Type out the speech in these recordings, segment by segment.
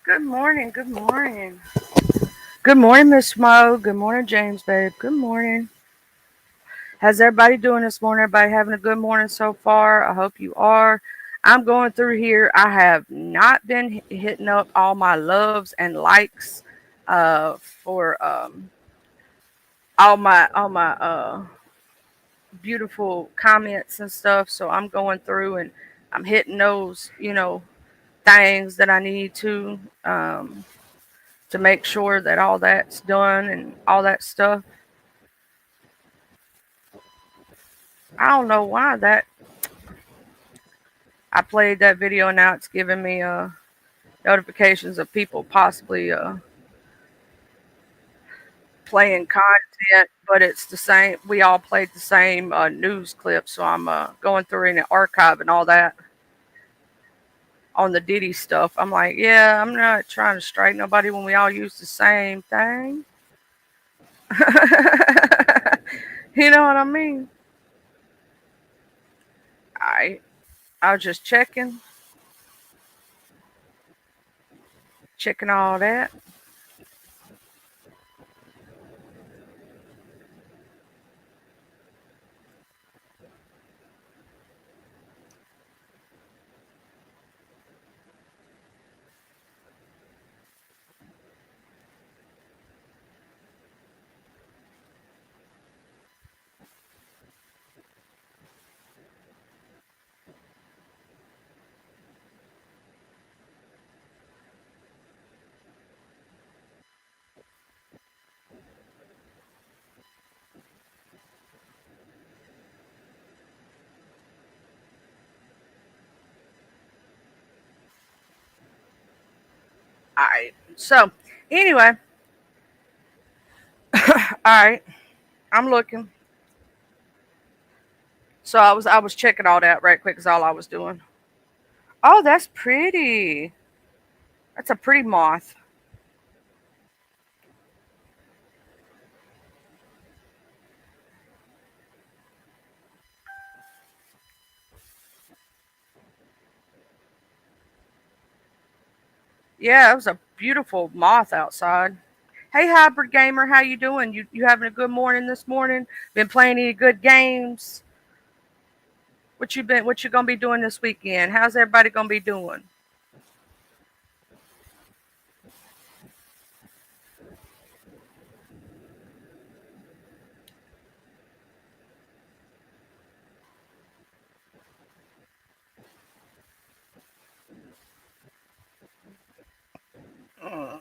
Good morning. Good morning. Good morning, Miss Mo. Good morning, James, babe. Good morning. How's everybody doing this morning? Everybody having a good morning so far? I hope you are. I'm going through here. I have not been hitting up all my loves and likes for all my beautiful comments and stuff. So I'm going through and I'm hitting those, things that I need to make sure that all that's done and all that stuff. I don't know why that I played that video and now it's giving me notifications of people possibly playing content, but it's the same. We all played the same news clip, so I'm going through and archiving all that on the Diddy stuff. I'm like, yeah, I'm not trying to strike nobody when we all use the same thing. You know what I mean? I was just checking all that. All right. So anyway, all right. I'm looking. So I was checking all that right quick. Is all I was doing. Oh, that's pretty. That's a pretty moth. Yeah, it was a beautiful moth outside. Hey, hybrid gamer, how you doing? You having a good morning this morning? Been playing any good games? What you gonna be doing this weekend? How's everybody gonna be doing? Uh,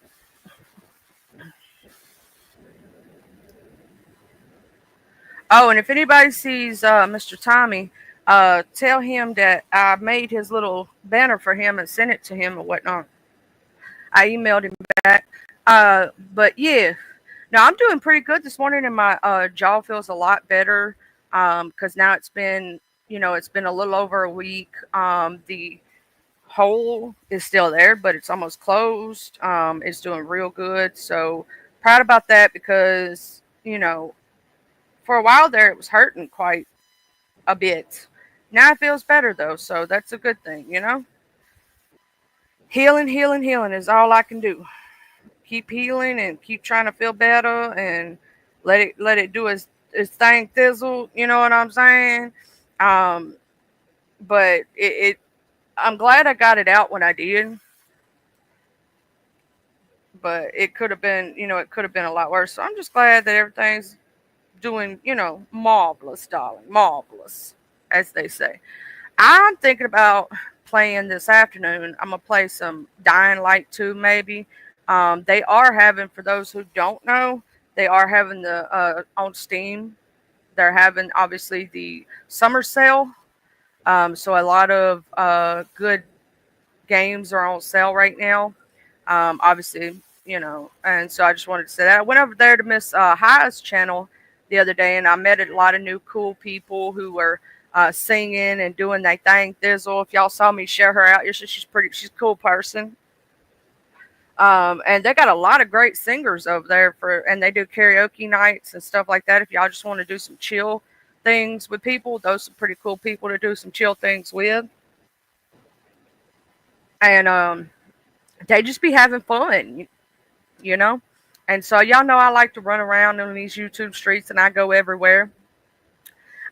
Oh, and if anybody sees Mr. Tommy, tell him that I made his little banner for him and sent it to him and whatnot. I emailed him back. But yeah, now I'm doing pretty good this morning, and my jaw feels a lot better. Because now it's been a little over a week. The hole is still there, but it's almost closed. It's doing real good. So proud about that because for a while there it was hurting quite a bit. Now it feels better though, so that's a good thing. Healing, healing, healing is all I can do. Keep healing and keep trying to feel better and let it do its thing thizzle, you know what I'm saying? Um but I'm glad I got it out when I did, but it could have been a lot worse. So I'm just glad that everything's doing, marvelous, darling, marvelous, as they say. I'm thinking about playing this afternoon. I'm gonna play some Dying Light 2 maybe. They are having, for those who don't know, they are having the on Steam. They're having obviously the summer sale. So a lot of good games are on sale right now. Obviously, and so I just wanted to say that I went over there to Miss High's channel the other day, and I met a lot of new cool people who were singing and doing their thing. Thizzle, if y'all saw me share her out, she's a cool person. And they got a lot of great singers over there and they do karaoke nights and stuff like that. If y'all just want to do some chill things with people, those are pretty cool people to do some chill things with. And They just be having fun, you know. And so y'all know I like to run around on these YouTube streets, and I go everywhere.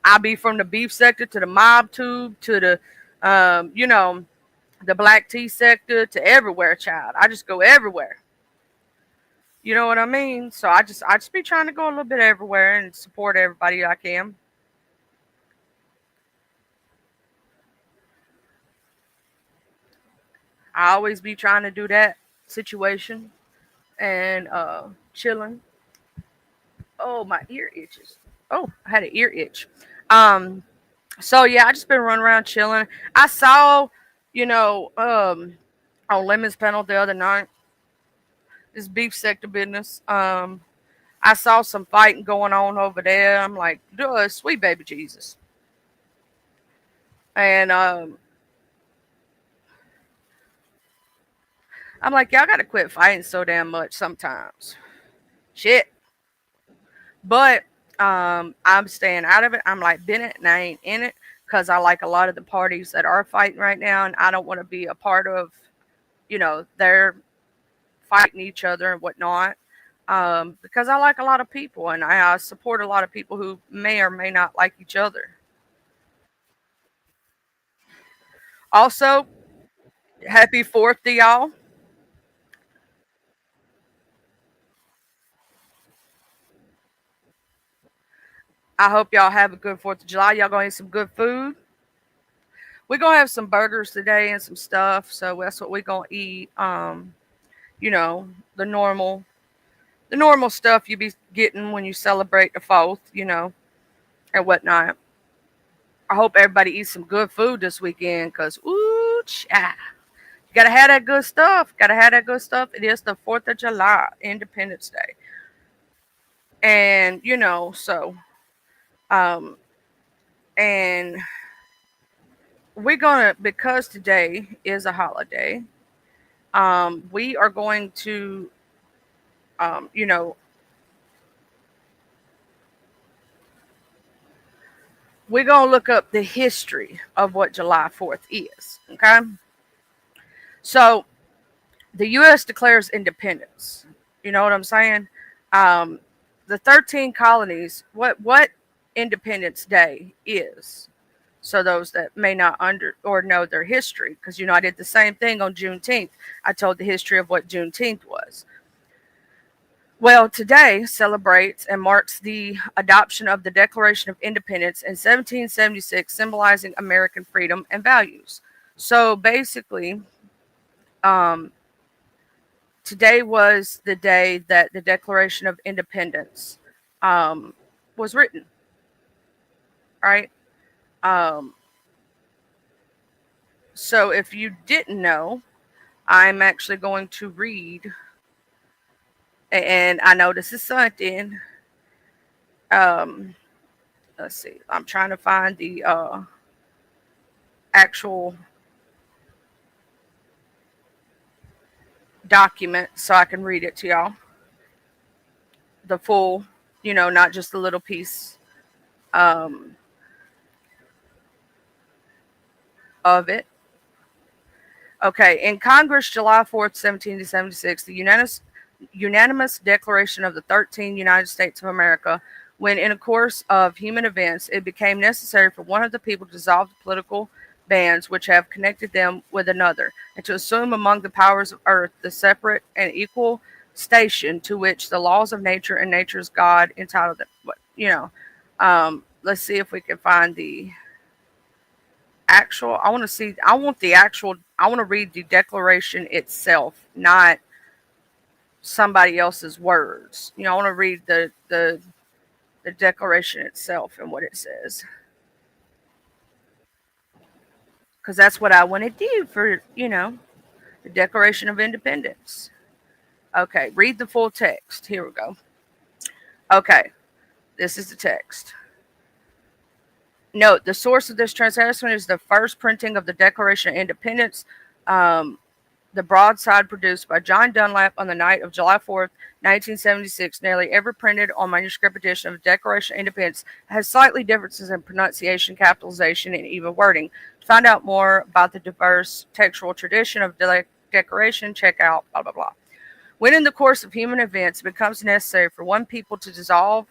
I be from the beef sector to the mob tube to the, you know, the black tea sector to everywhere, child. I just go everywhere. You know what I mean? So I just be trying to go a little bit everywhere and support everybody I can. I always be trying to do that situation and chilling. Oh, my ear itches. Oh, I had an ear itch. Um, so yeah, I just been running around chilling. I saw, you know, on Lemon's panel the other night, this beef sector business. I saw some fighting going on over there. I'm like, duh, sweet baby Jesus. And I'm like, y'all gotta quit fighting so damn much sometimes. Shit. But I'm staying out of it. I'm like Bennett and I ain't in it because I like a lot of the parties that are fighting right now, and I don't want to be a part of, their fighting each other and whatnot. Because I like a lot of people and I support a lot of people who may or may not like each other. Also, happy 4th to y'all. I hope y'all have a good 4th of July. Y'all gonna eat some good food. We're gonna have some burgers today and some stuff, so that's what we're gonna eat. You know, the normal the normal stuff you be getting when you celebrate the 4th, and whatnot. I hope everybody eats some good food this weekend, cause ooh, cha. You gotta have that good stuff. Gotta have that good stuff. It is the 4th of July, Independence Day. And, um, and we're gonna, because today is a holiday, we are going to, um, you know, we're gonna look up the history of what July 4th is. Okay. So the U.S. declares independence. You know what I'm saying? Um, the 13 colonies. What Independence Day is? So those that may not under or know their history, because I did the same thing on Juneteenth. I told the history of what Juneteenth was. Well, today celebrates and marks the adoption of the Declaration of Independence in 1776, symbolizing American freedom and values. So basically, um, today was the day that the Declaration of Independence um, was written, right? Um, so if you didn't know, I'm actually going to read, and I know this is something. Um, let's see, I'm trying to find the actual document so I can read it to y'all. The full, not just a little piece um, of it. Okay, in Congress, July 4th, 1776, the unanimous declaration of the 13 United States of America, when in a course of human events it became necessary for one of the people to dissolve the political bands which have connected them with another, and to assume among the powers of earth the separate and equal station to which the laws of nature and nature's God entitled them. Let's see if we can find the actual. I want to read the declaration itself, not somebody else's words. I want to read the declaration itself and what it says, because that's what I want to do for the Declaration of Independence. Okay, read the full text. Here we go. Okay, this is the text. Note: the source of this translation is the first printing of the Declaration of Independence. Um, the broadside produced by John Dunlap on the night of July 4th, 1976. Nearly every printed or manuscript edition of the Declaration of Independence has slightly differences in pronunciation, capitalization, and even wording. To find out more about the diverse textual tradition of decoration, check out, blah, blah, blah. When in the course of human events it becomes necessary for one people to dissolve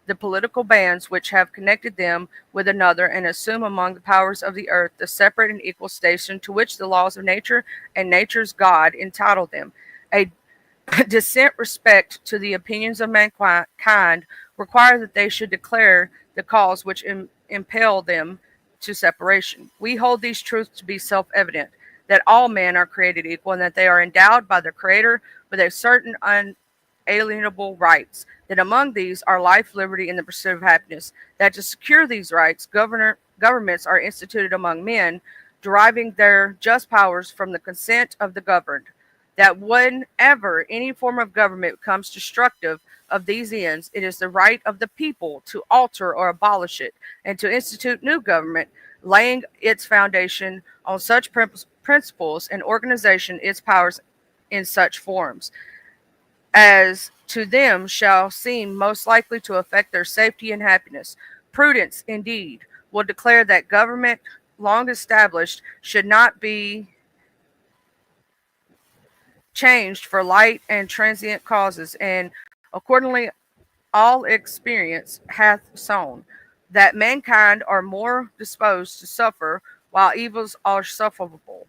the political bands which have connected them with another and assume among the powers of the earth the separate and equal station to which the laws of nature and nature's God entitle them, a decent respect to the opinions of mankind require that they should declare the cause which impel them to separation. We hold these truths to be self evident that all men are created equal and that they are endowed by their Creator with a certain unalienable rights, that among these are life, liberty, and the pursuit of happiness, that to secure these rights, governments are instituted among men, deriving their just powers from the consent of the governed, that whenever any form of government becomes destructive of these ends, it is the right of the people to alter or abolish it, and to institute new government, laying its foundation on such principles and organization its powers in such forms as to them shall seem most likely to affect their safety and happiness. Prudence, indeed, will declare that government long established should not be changed for light and transient causes, and accordingly all experience hath shown that mankind are more disposed to suffer while evils are sufferable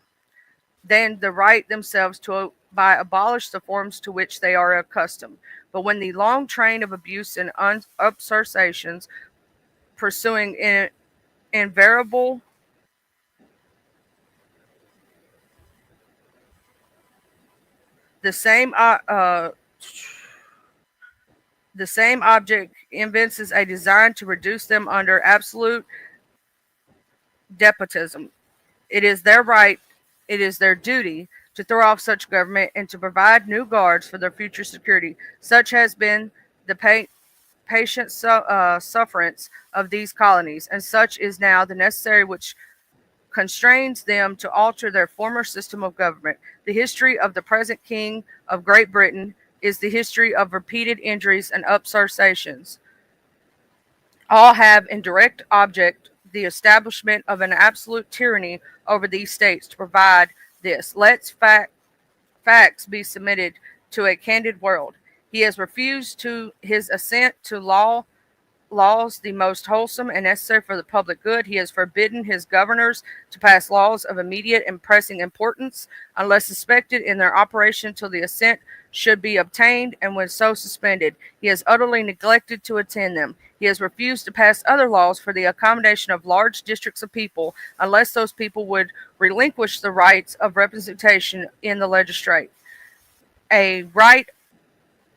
than the right themselves to by abolish the forms to which they are accustomed. But when the long train of abuse and usurpations pursuing invariable the same the same object evinces a design to reduce them under absolute despotism. It is their right, it is their duty to throw off such government and to provide new guards for their future security. Such has been the patient sufferance of these colonies, and such is now the necessary which constrains them to alter their former system of government. The history of the present King of Great Britain is the history of repeated injuries and usurpations. All have in direct object the establishment of an absolute tyranny over these states. To provide this, let's facts be submitted to a candid world. He has refused to his assent to laws the most wholesome and necessary for the public good. He has forbidden his governors to pass laws of immediate and pressing importance unless suspected in their operation till the assent should be obtained, and when so suspended, he has utterly neglected to attend them. He has refused to pass other laws for the accommodation of large districts of people unless those people would relinquish the rights of representation in the legislate, a right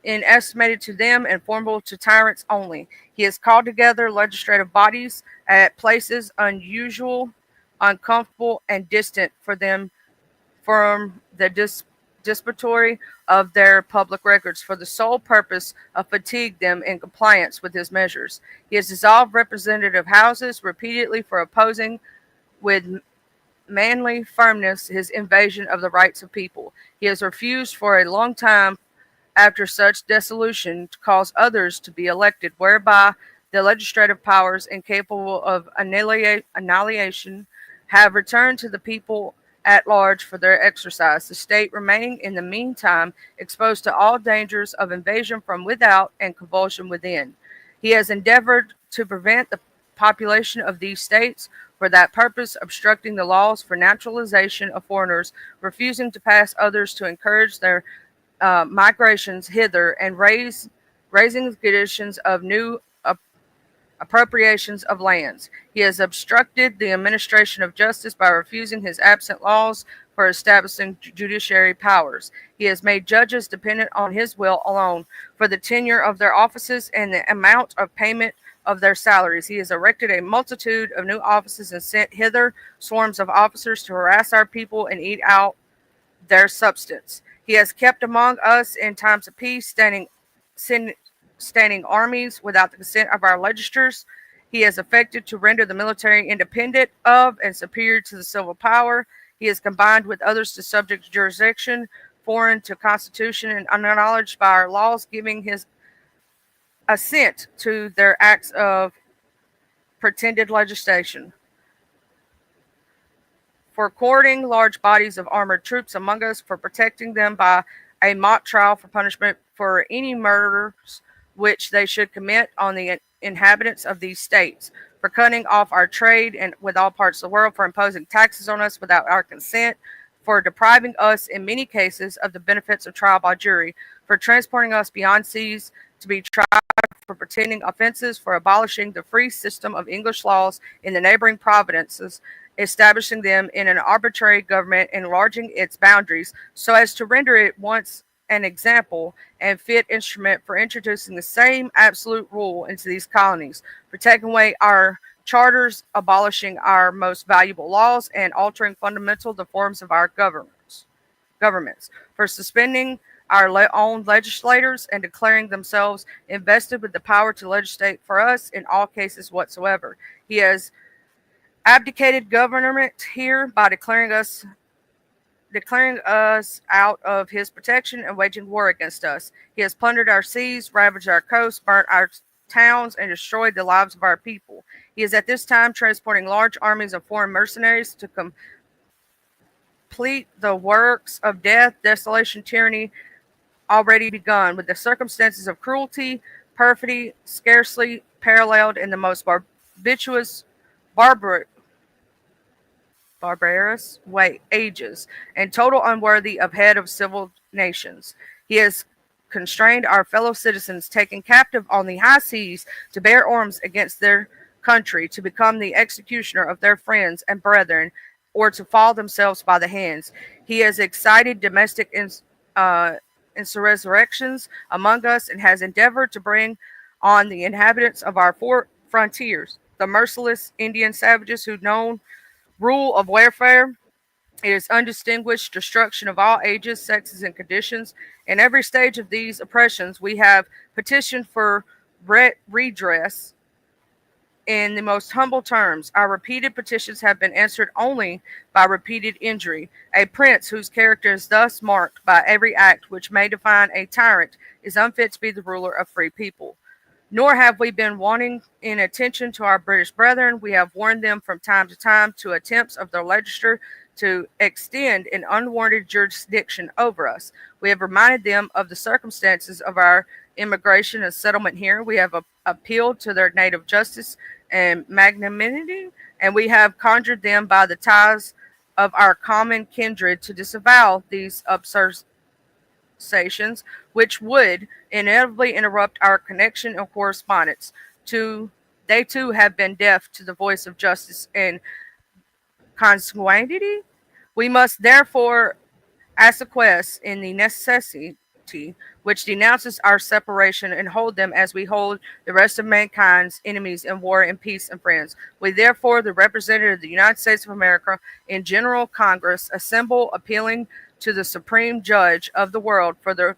estimated to them and formable to tyrants only. He has called together legislative bodies at places unusual, uncomfortable, and distant for them from the dispository of their public records for the sole purpose of fatigue them in compliance with his measures. He has dissolved representative houses repeatedly for opposing with manly firmness his invasion of the rights of people. He has refused for a long time after such dissolution to cause others to be elected, whereby the legislative powers incapable of annihilation have returned to the people at large for their exercise, the state remaining in the meantime exposed to all dangers of invasion from without and convulsion within. He has endeavored to prevent the population of these states for that purpose, obstructing the laws for naturalization of foreigners, refusing to pass others to encourage their migrations hither, and raising the conditions of new appropriations of lands. He has obstructed the administration of justice by refusing his absent laws for establishing judiciary powers. He has made judges dependent on his will alone for the tenure of their offices and the amount of payment of their salaries. He has erected a multitude of new offices and sent hither swarms of officers to harass our people and eat out their substance. He has kept among us in times of peace standing armies without the consent of our legislators. He has affected to render the military independent of and superior to the civil power. He has combined with others to subject jurisdiction foreign to constitution and unacknowledged by our laws, giving his assent to their acts of pretended legislation. for quartering large bodies of armored troops among us, for protecting them by a mock trial for punishment for any murders which they should commit on the inhabitants of these states, for cutting off our trade and with all parts of the world, for imposing taxes on us without our consent, for depriving us in many cases of the benefits of trial by jury, for transporting us beyond seas to be tried for pretending offenses, for abolishing the free system of English laws in the neighboring provinces, establishing them in an arbitrary government, enlarging its boundaries so as to render it once an example and fit instrument for introducing the same absolute rule into these colonies, for taking away our charters, abolishing our most valuable laws, and altering fundamental the forms of our governments, for suspending our own legislators and declaring themselves invested with the power to legislate for us in all cases whatsoever. He has abdicated government here by declaring us out of his protection and waging war against us. He has plundered our seas, ravaged our coasts, burnt our towns, and destroyed the lives of our people. He is at this time transporting large armies of foreign mercenaries to complete the works of death, desolation, tyranny already begun, with the circumstances of cruelty, perfidy scarcely paralleled in the most barbarous, barbarous way ages, and total unworthy of head of civil nations. He has constrained our fellow citizens taken captive on the high seas to bear arms against their country, to become the executioner of their friends and brethren, or to fall themselves by the hands. He has excited domestic insurrections among us, and has endeavored to bring on the inhabitants of our frontiers the merciless Indian savages who know rule of warfare. It is undistinguished destruction of all ages, sexes, and conditions. In every stage of these oppressions, we have petitioned for redress in the most humble terms. Our repeated petitions have been answered only by repeated injury. A prince whose character is thus marked by every act which may define a tyrant is unfit to be the ruler of free people. Nor have we been wanting in attention to our British brethren. We have warned them from time to time to attempts of their legislature to extend an unwarranted jurisdiction over us. We have reminded them of the circumstances of our immigration and settlement here. We have appealed to their native justice and magnanimity, and we have conjured them by the ties of our common kindred to disavow these absurdations, which would inevitably interrupt our connection and correspondence. They too have been deaf to the voice of justice and consanguinity. We must therefore acquiesce in the necessity which denounces our separation, and hold them as we hold the rest of mankind's enemies in war and peace and friends. We therefore, the representative of the United States of America in General Congress, assemble, appealing to the Supreme Judge of the world for the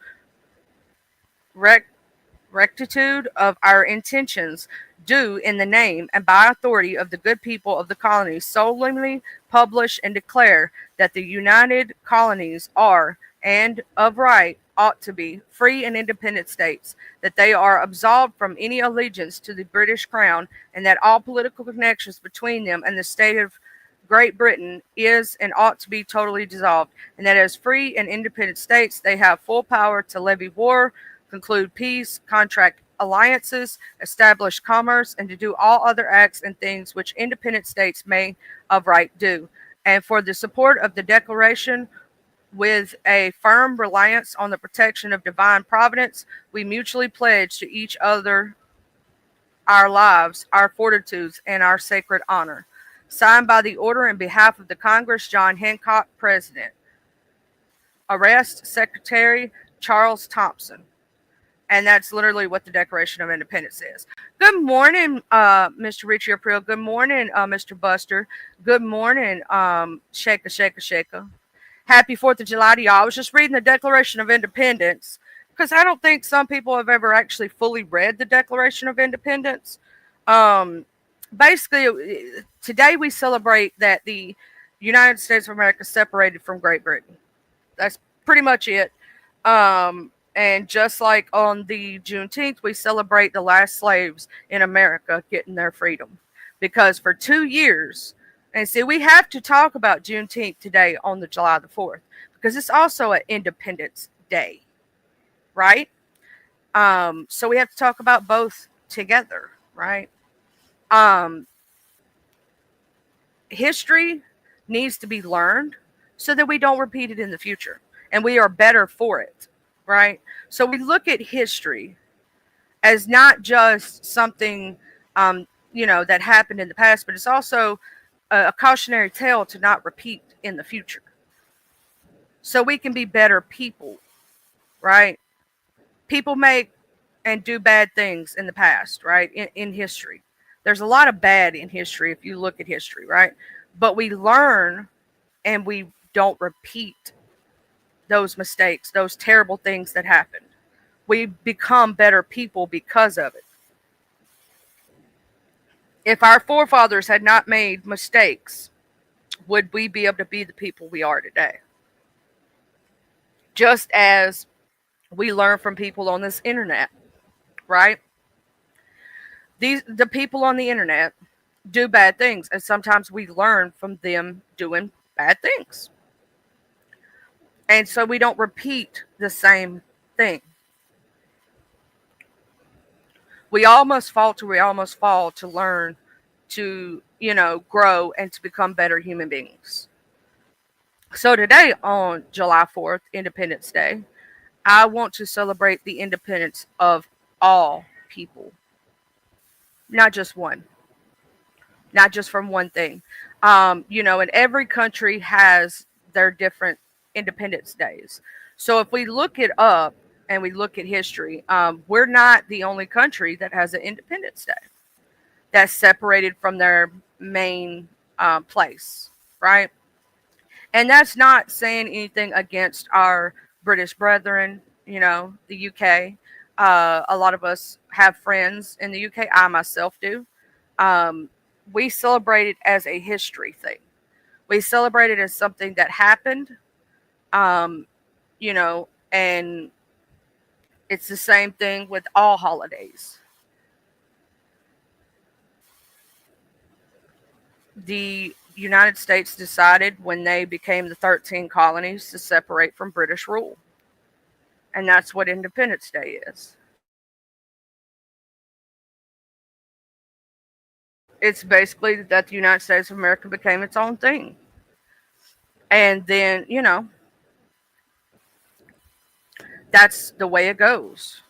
rectitude of our intentions, do in the name and by authority of the good people of the colonies solemnly publish and declare that the United Colonies are, and of right ought to be, free and independent states, that they are absolved from any allegiance to the British Crown, and that all political connections between them and the state of Great Britain is and ought to be totally dissolved, and that as free and independent states they have full power to levy war, conclude peace, contract alliances, establish commerce, and to do all other acts and things which independent states may of right do. And for the support of the Declaration, with a firm reliance on the protection of divine providence, we mutually pledge to each other our lives, our fortitudes, and our sacred honor. Signed by the order in behalf of the Congress, John Hancock, President. Arrest Secretary Charles Thompson. And that's literally what the Declaration of Independence is. Good morning, Mr. Richie April. Good morning, Mr. Buster. Good morning, Shaka. Happy 4th of July to y'all. I was just reading the Declaration of Independence because I don't think some people have ever actually fully read the Declaration of Independence. Basically, today we celebrate that the United States of America separated from Great Britain. That's pretty much it. And just like on the Juneteenth, we celebrate the last slaves in America getting their freedom. Because for 2 years, And see, we have to talk about Juneteenth today on the July the 4th because it's also an Independence Day, right? So we have to talk about both together, right? Um, History needs to be learned so that we don't repeat it in the future and we are better for it, right? So we look at history as not just something, that happened in the past, but it's also a cautionary tale to not repeat in the future so we can be better people, right? People make and do bad things in the past, right? In history. There's a lot of bad in history if you look at history, right? But we learn and we don't repeat those mistakes, those terrible things that happened. We become better people because of it. If our forefathers had not made mistakes, would we be able to be the people we are today? Just as we learn from people on this internet, right? The people on the internet do bad things, and sometimes we learn from them doing bad things. And so we don't repeat the same thing. We all must falter, we all must fall to learn to, grow and to become better human beings. So today on July 4th, Independence Day, I want to celebrate the independence of all people, not just one, not just from one thing. And every country has their different Independence Days. So if we look it up and we look at history, we're not the only country that has an Independence Day that's separated from their main place, right? And that's not saying anything against our British brethren, the UK. A lot of us have friends in the UK. I myself do. Um, we celebrate it as a history thing. We celebrate it as something that happened, and it's the same thing with all holidays. The United States decided when they became the 13 colonies to separate from British rule. And that's what Independence Day is. It's basically that the United States of America became its own thing. And then, that's the way it goes.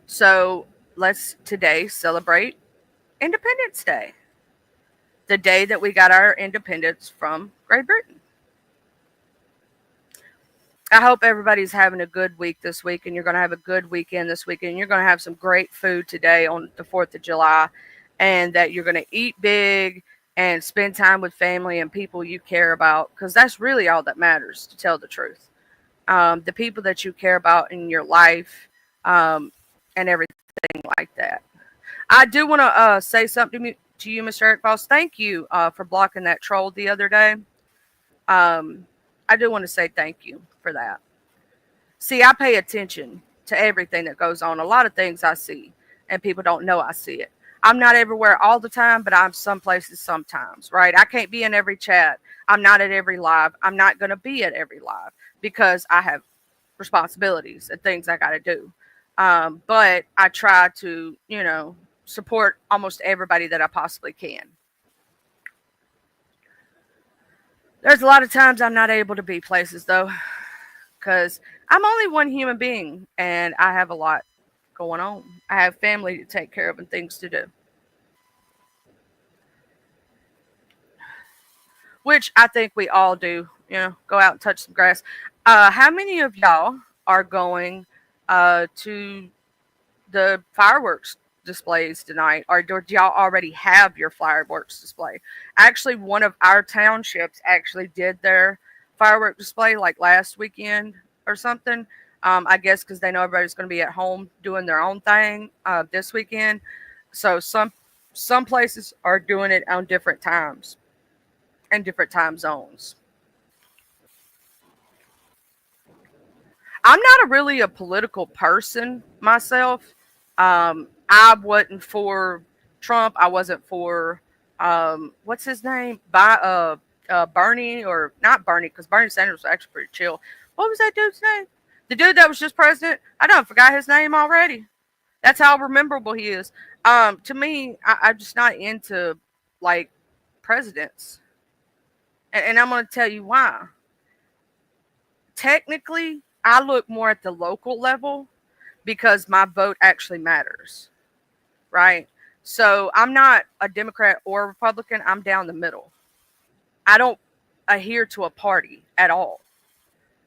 So let's today celebrate Independence Day, the day that we got our independence from Great Britain. I hope everybody's having a good week this week, and you're going to have a good weekend this weekend. You're going to have some great food today on the 4th of July, and that you're going to eat big and spend time with family and people you care about, because that's really all that matters, to tell the truth. The people that you care about in your life, and everything like that. I do want to say something to you, Mr. Eric Foss. Thank you for blocking that troll the other day. I do want to say thank you for that. See, I pay attention to everything that goes on. A lot of things I see, and people don't know I see it. I'm not everywhere all the time, but I'm some places sometimes, right? I can't be in every chat. I'm not at every live. I'm not going to be at every live because I have responsibilities and things I got to do. But I try to, support almost everybody that I possibly can. There's a lot of times I'm not able to be places though, because I'm only one human being and I have a lot going on. I have family to take care of and things to do, which I think we all do. Go out and touch some grass. How many of y'all are going to the fireworks displays tonight, or do y'all already have your fireworks display? Actually, one of our townships actually did their firework display like last weekend or something. I guess because they know everybody's going to be at home doing their own thing this weekend. So some places are doing it on different times and different time zones. I'm not really a political person myself. I wasn't for Trump. I wasn't for what's his name? Bernie, or not Bernie, because Bernie Sanders was actually pretty chill. What was that dude's name? The dude that was just president? I don't forgot his name already. That's how memorable he is. To me, I'm just not into like presidents, and I'm going to tell you why. Technically, I look more at the local level because my vote actually matters, right? So I'm not a Democrat or a Republican. I'm down the middle. I don't adhere to a party at all.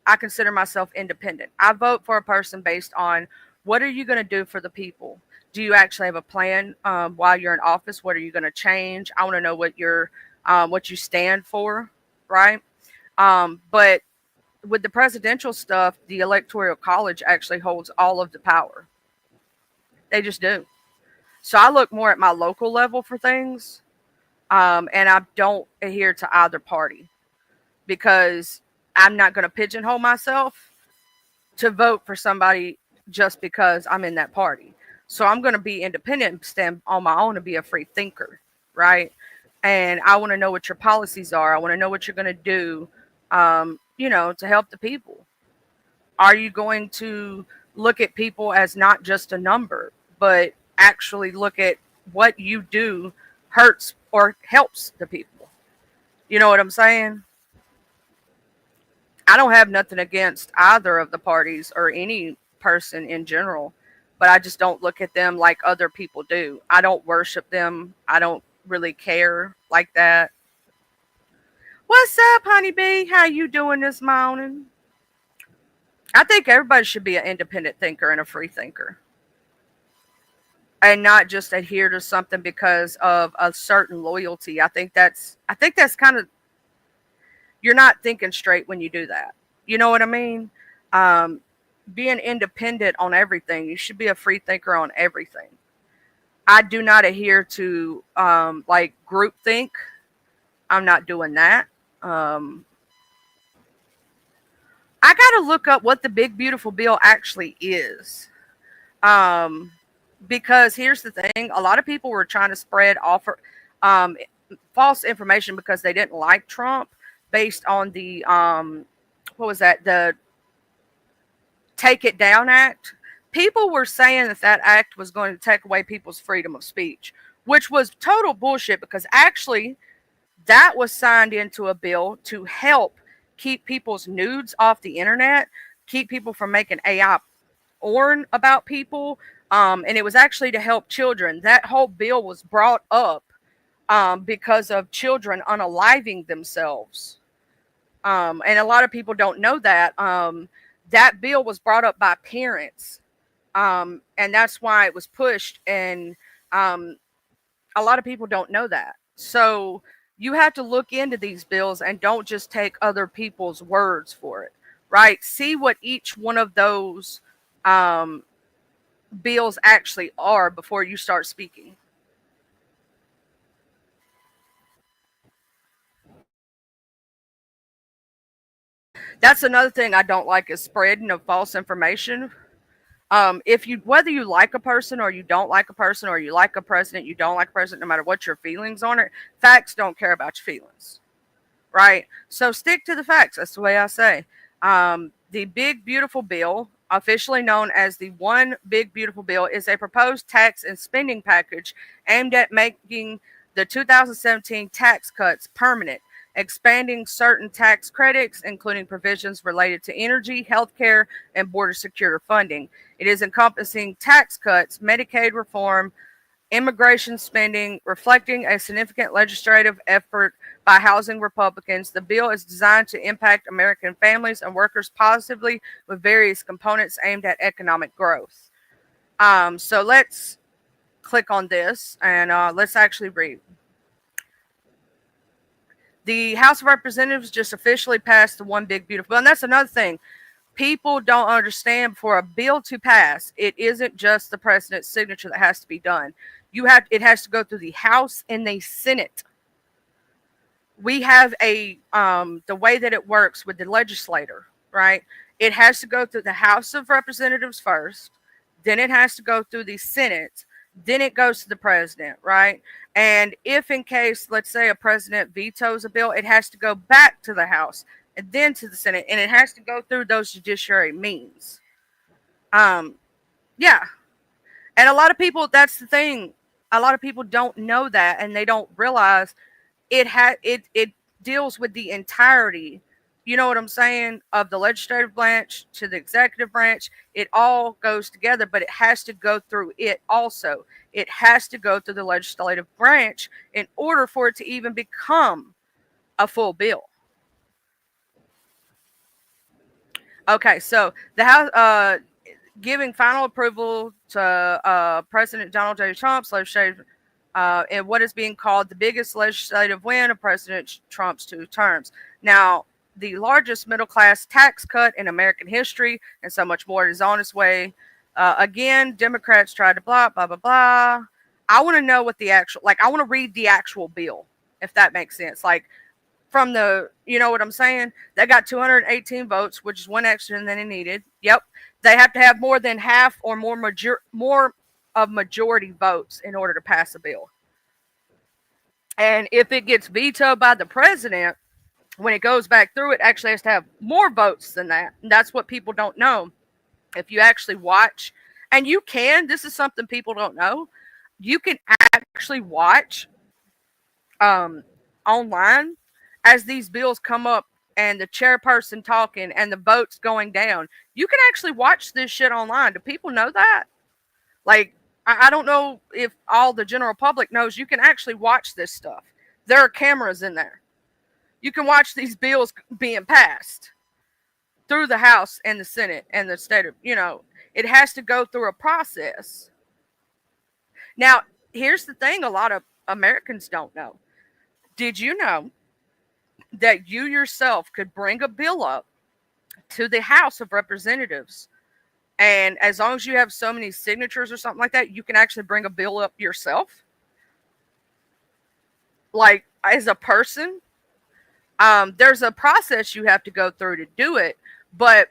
I consider myself independent. I vote for a person based on what are you going to do for the people? Do you actually have a plan while you're in office? What are you going to change? I want to know what you stand for, right? But with the presidential stuff, the electoral college actually holds all of the power. They just do. So I look more at my local level for things, and I don't adhere to either party because I'm not going to pigeonhole myself to vote for somebody just because I'm in that party. So I'm going to be independent and stand on my own and be a free thinker, right? And I want to know what your policies are. I want to know what you're going to do, to help the people. Are you going to look at people as not just a number, but actually look at what you do hurts or helps the people? You know what I'm saying? I don't have nothing against either of the parties or any person in general, but I just don't look at them like other people do. I don't worship them. I don't really care like that. What's up, honeybee? How you doing this morning? I think everybody should be an independent thinker and a free thinker, and not just adhere to something because of a certain loyalty. I think that's kind of, you're not thinking straight when you do that. You know what I mean? Um, Being independent on everything, you should be a free thinker on everything. I do not adhere to like group think. I'm not doing that. Um, I got to look up what the big beautiful bill actually is. Um, because here's the thing: a lot of people were trying to spread offer um, false information because they didn't like Trump based on the what was that, the Take It Down Act. People were saying that that act was going to take away people's freedom of speech, which was total bullshit because actually that was signed into a bill to help keep people's nudes off the internet, keep people from making AI porn about people. And it was actually to help children. That whole bill was brought up because of children unaliving themselves. And a lot of people don't know that. That bill was brought up by parents, and that's why it was pushed. And um, a lot of people don't know that. So you have to look into these bills and don't just take other people's words for it, right? See what each one of those um, bills actually are before you start speaking. That's another thing I don't like is spreading of false information. If you, whether you like a person or you don't like a person, or you like a president, you don't like a president, no matter what your feelings on it, facts don't care about your feelings, right? So stick to the facts. That's the way I say. The Big Beautiful Bill, officially known as the One Big Beautiful Bill, is a proposed tax and spending package aimed at making the 2017 tax cuts permanent, expanding certain tax credits, including provisions related to energy, healthcare, and border security funding. It is encompassing tax cuts, Medicaid reform, immigration spending, reflecting a significant legislative effort by housing Republicans. The bill is designed to impact American families and workers positively with various components aimed at economic growth. So let's click on this and let's actually read. The House of Representatives just officially passed the One Big Beautiful Bill. And that's another thing. People don't understand, for a bill to pass, it isn't just the president's signature that has to be done. It has to go through the House and the Senate. We have the way that it works with the legislator, right? It has to go through the House of Representatives first, then it has to go through the Senate, Then it goes to the president, right? And if in case, let's say, a president vetoes a bill, it has to go back to the House and then to the Senate, and it has to go through those judiciary means. Um, yeah, and a lot of people, that's the thing. A lot of people don't know that, and they don't realize it deals with the entirety. You know what I'm saying? Of the legislative branch to the executive branch, it all goes together, but it has to go through it also. It has to go through the legislative branch in order for it to even become a full bill. Okay, so the House giving final approval to President Donald J. Trump's legislative in what is being called the biggest legislative win of President Trump's 2 terms. Now, the largest middle class tax cut in American history, and so much more is on its way. Again, Democrats tried to blah, blah, blah. I want to know what the actual, like, I want to read the actual bill, if that makes sense. Like, from the, you know what I'm saying? They got 218 votes, which is one extra than they needed. Yep. They have to have more than half or more of majority votes in order to pass a bill. And if it gets vetoed by the president, when it goes back through, it actually has to have more votes than that. And that's what people don't know. If you actually watch, and you can, this is something people don't know, you can actually watch um, online as these bills come up and the chairperson talking and the votes going down. You can actually watch this shit online. Do people know that? Like, I don't know if all the general public knows you can actually watch this stuff. There are cameras in there. You can watch these bills being passed through the House and the Senate and the state of, it has to go through a process. Now, here's the thing a lot of Americans don't know. Did you know that you yourself could bring a bill up to the House of Representatives? And as long as you have so many signatures or something like that, you can actually bring a bill up yourself. Like, as a person, there's a process you have to go through to do it. But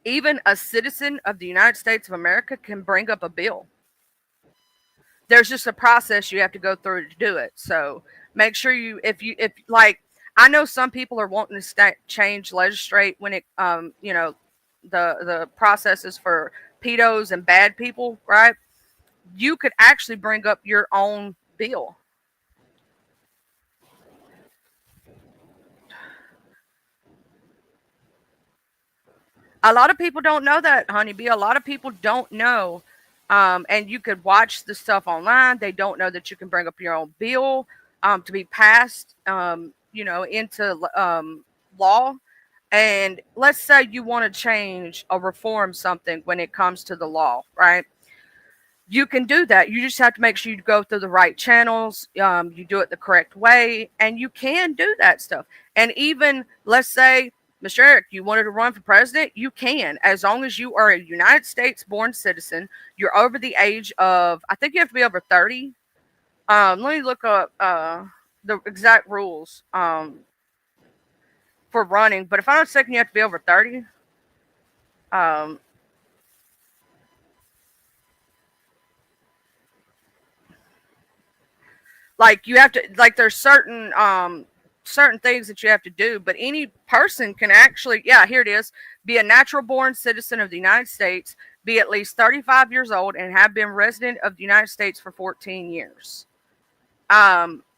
even a citizen of the United States of America can bring up a bill. There's just a process you have to go through to do it. So make sure if like, I know some people are wanting to change legislate when it, the processes for pedos and bad people, right? You could actually bring up your own bill. A lot of people don't know that, honeybee. A lot of people don't know. And you could watch the stuff online. They don't know that you can bring up your own bill to be passed, into law. And let's say you want to change or reform something when it comes to the law, right? You can do that. You just have to make sure you go through the right channels. You do it the correct way, and you can do that stuff. And even, let's say, Mr. Eric, you wanted to run for president, you can, as long as you are a United States born citizen. You're over the age of, I think you have to be over 30. Let me look up the exact rules for running. But if I'm not mistaken, you have to be over 30. Um, like, you have to, like, there's certain things that you have to do, but any person can actually, yeah, here it is, be a natural born citizen of the United States, be at least 35 years old, and have been resident of the United States for 14 years.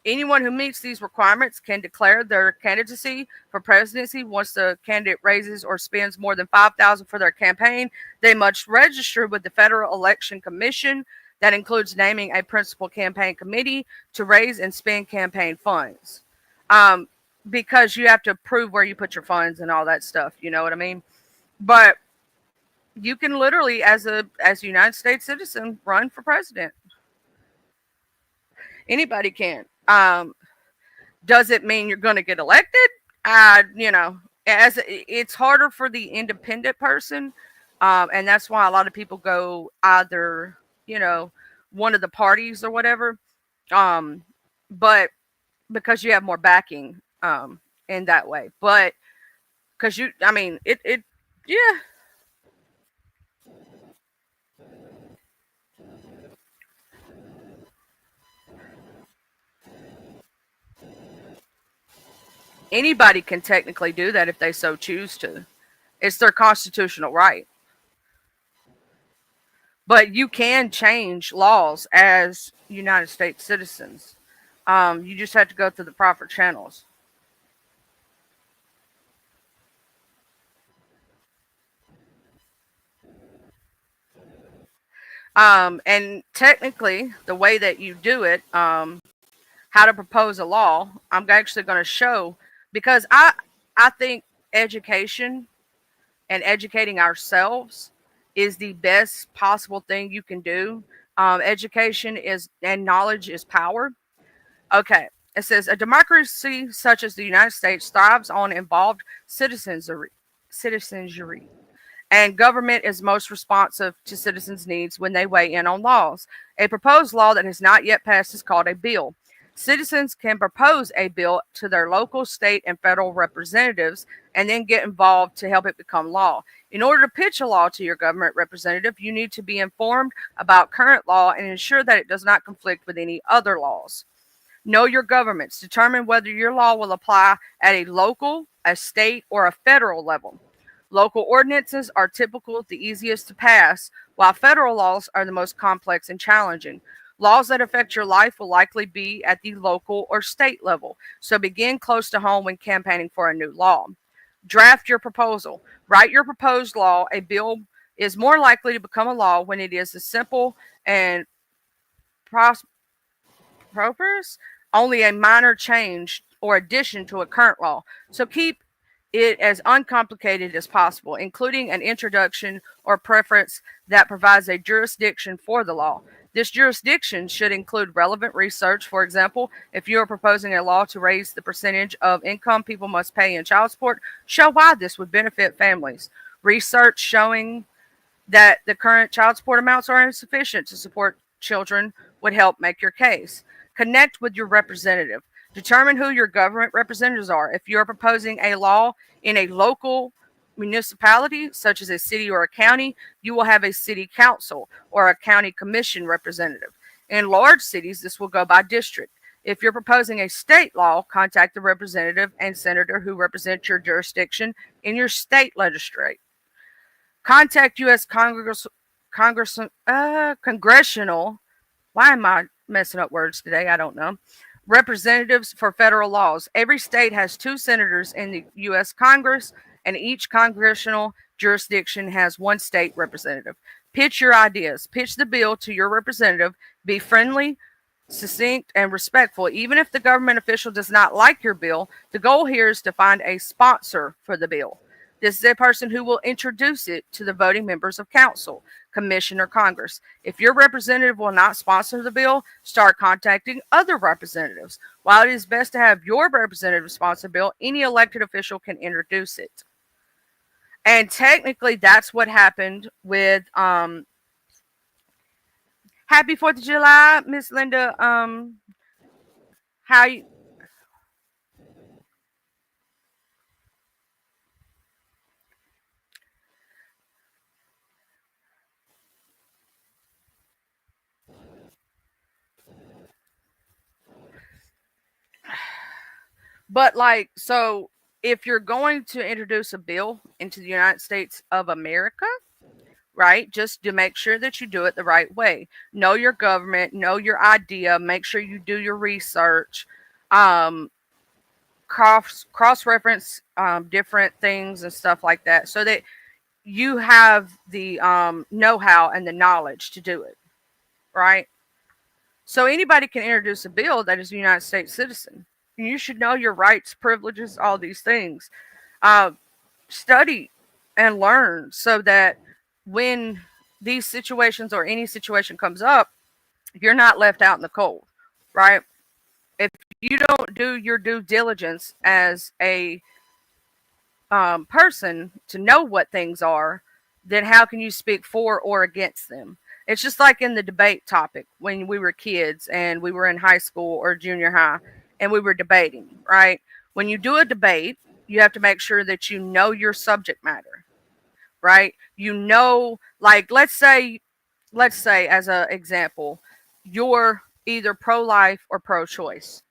Anyone who meets these requirements can declare their candidacy for presidency. Once the candidate raises or spends more than $5,000 for their campaign, they must register with the Federal Election Commission. That includes naming a principal campaign committee to raise and spend campaign funds. Um, because you have to prove where you put your funds and all that stuff. You know what I mean? But you can literally, as a United States citizen, run for president. Anybody can. Does it mean you're going to get elected? As it's harder for the independent person, and that's why a lot of people go either, one of the parties or whatever. Um, but because you have more backing, in that way. But because I mean, yeah, Anybody can technically do that if they so choose to. It's their constitutional right. But you can change laws as United States citizens. You just have to go through the proper channels. And technically, the way that you do it, how to propose a law, I'm actually going to show because I think education and educating ourselves is the best possible thing you can do. Education is and knowledge is power. Okay. It says a democracy such as the United States thrives on involved citizenry, and government is most responsive to citizens' needs when they weigh in on laws. A proposed law that has not yet passed is called a bill. Citizens can propose a bill to their local, state, and federal representatives and then get involved to help it become law. In order to pitch a law to your government representative, you need to be informed about current law and ensure that it does not conflict with any other laws. Know your governments. Determine whether your law will apply at a local, a state, or a federal level. Local ordinances are typically the easiest to pass, while federal laws are the most complex and challenging. Laws that affect your life will likely be at the local or state level, so begin close to home when campaigning for a new law. Draft your proposal. Write your proposed law. A bill is more likely to become a law when it is a simple and propers only a minor change or addition to a current law. So keep it as uncomplicated as possible, including an introduction or preference that provides a jurisdiction for the law. This jurisdiction should include relevant research. For example, if you are proposing a law to raise the percentage of income people must pay in child support, show why this would benefit families. Research showing that the current child support amounts are insufficient to support children would help make your case. Connect with your representative. Determine who your government representatives are. If you are proposing a law in a local municipality, such as a city or a county, you will have a city council or a county commission representative. In large cities, this will go by district. If you're proposing a state law, contact the representative and senator who represent your jurisdiction in your state legislate. Contact U.S. congressional. Why am I messing up words today? I don't know. Representatives for federal laws. Every state has two senators in the U.S. Congress, and each congressional jurisdiction has one state representative. Pitch your ideas. Pitch the bill to your representative. Be friendly, succinct, and respectful. Even if the government official does not like your bill, the goal here is to find a sponsor for the bill. This is a person who will introduce it to the voting members of council, commission, or Congress. If your representative will not sponsor the bill, start contacting other representatives. While it is best to have your representative sponsor the bill, any elected official can introduce it. And technically, that's what happened with Happy 4th of July, Miss Linda. How you, but like, so if you're going to introduce a bill into the United States of America, right? Just to make sure that you do it the right way. Know your government, know your idea, make sure you do your research, um, cross reference different things and stuff like that, so that you have the know how and the knowledge to do it, right? So anybody can introduce a bill that is a United States citizen. You should know your rights, privileges, all these things. Uh, Study and learn so that when these situations or any situation comes up, you're not left out in the cold, right? If you don't do your due diligence as a person to know what things are, then how can you speak for or against them? It's just like in the debate topic when we were kids and we were in high school or junior high and we were debating, right? When you do a debate, you have to make sure that you know your subject matter, right? You know, like let's say as an example, you're either pro-life or pro-choice.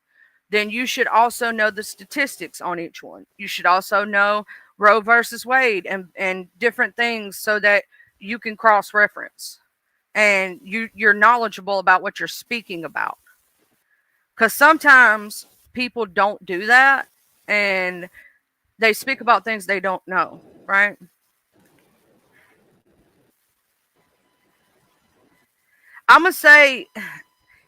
then you should also know the statistics on each one. You should also know Roe versus Wade and different things so that you can cross reference and you're knowledgeable about what you're speaking about. Because sometimes people don't do that and they speak about things they don't know, right? I'm gonna say,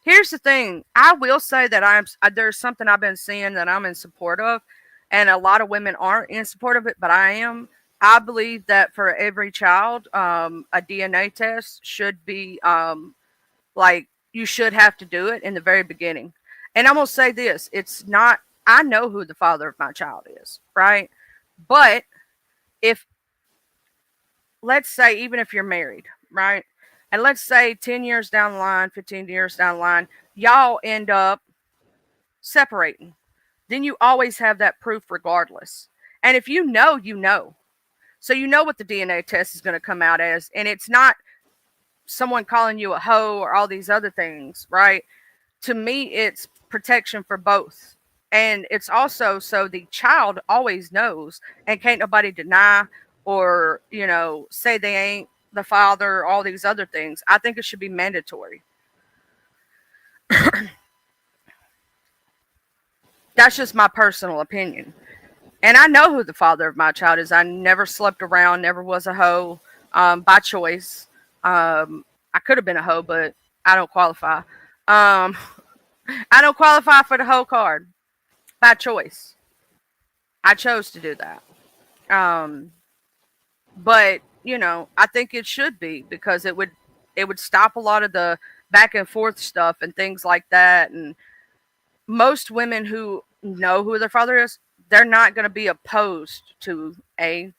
here's the thing. I will say that there's something I've been seeing that I'm in support of, and a lot of women aren't in support of it, but I am. I believe that for every child, a DNA test should be like you should have to do it in the very beginning. And I'm gonna say this: it's not. I know who the father of my child is, right? But if let's say even if you're married, right? And let's say 10 years down the line, 15 years down the line, y'all end up separating. Then you always have that proof regardless. And if you know, you know. So you know what the DNA test is going to come out as. And it's not someone calling you a hoe or all these other things, right? To me, it's protection for both. And it's also so the child always knows and can't nobody deny or, say they ain't the father, all these other things. I think it should be mandatory. That's just my personal opinion. And I know who the father of my child is. I never slept around, never was a hoe by choice. I could have been a hoe, but I don't qualify. I don't qualify for the hoe card by choice. I chose to do that. Um, but I think it should be because it would stop a lot of the back and forth stuff and things like that. And most women who know who their father is, they're not going to be opposed to a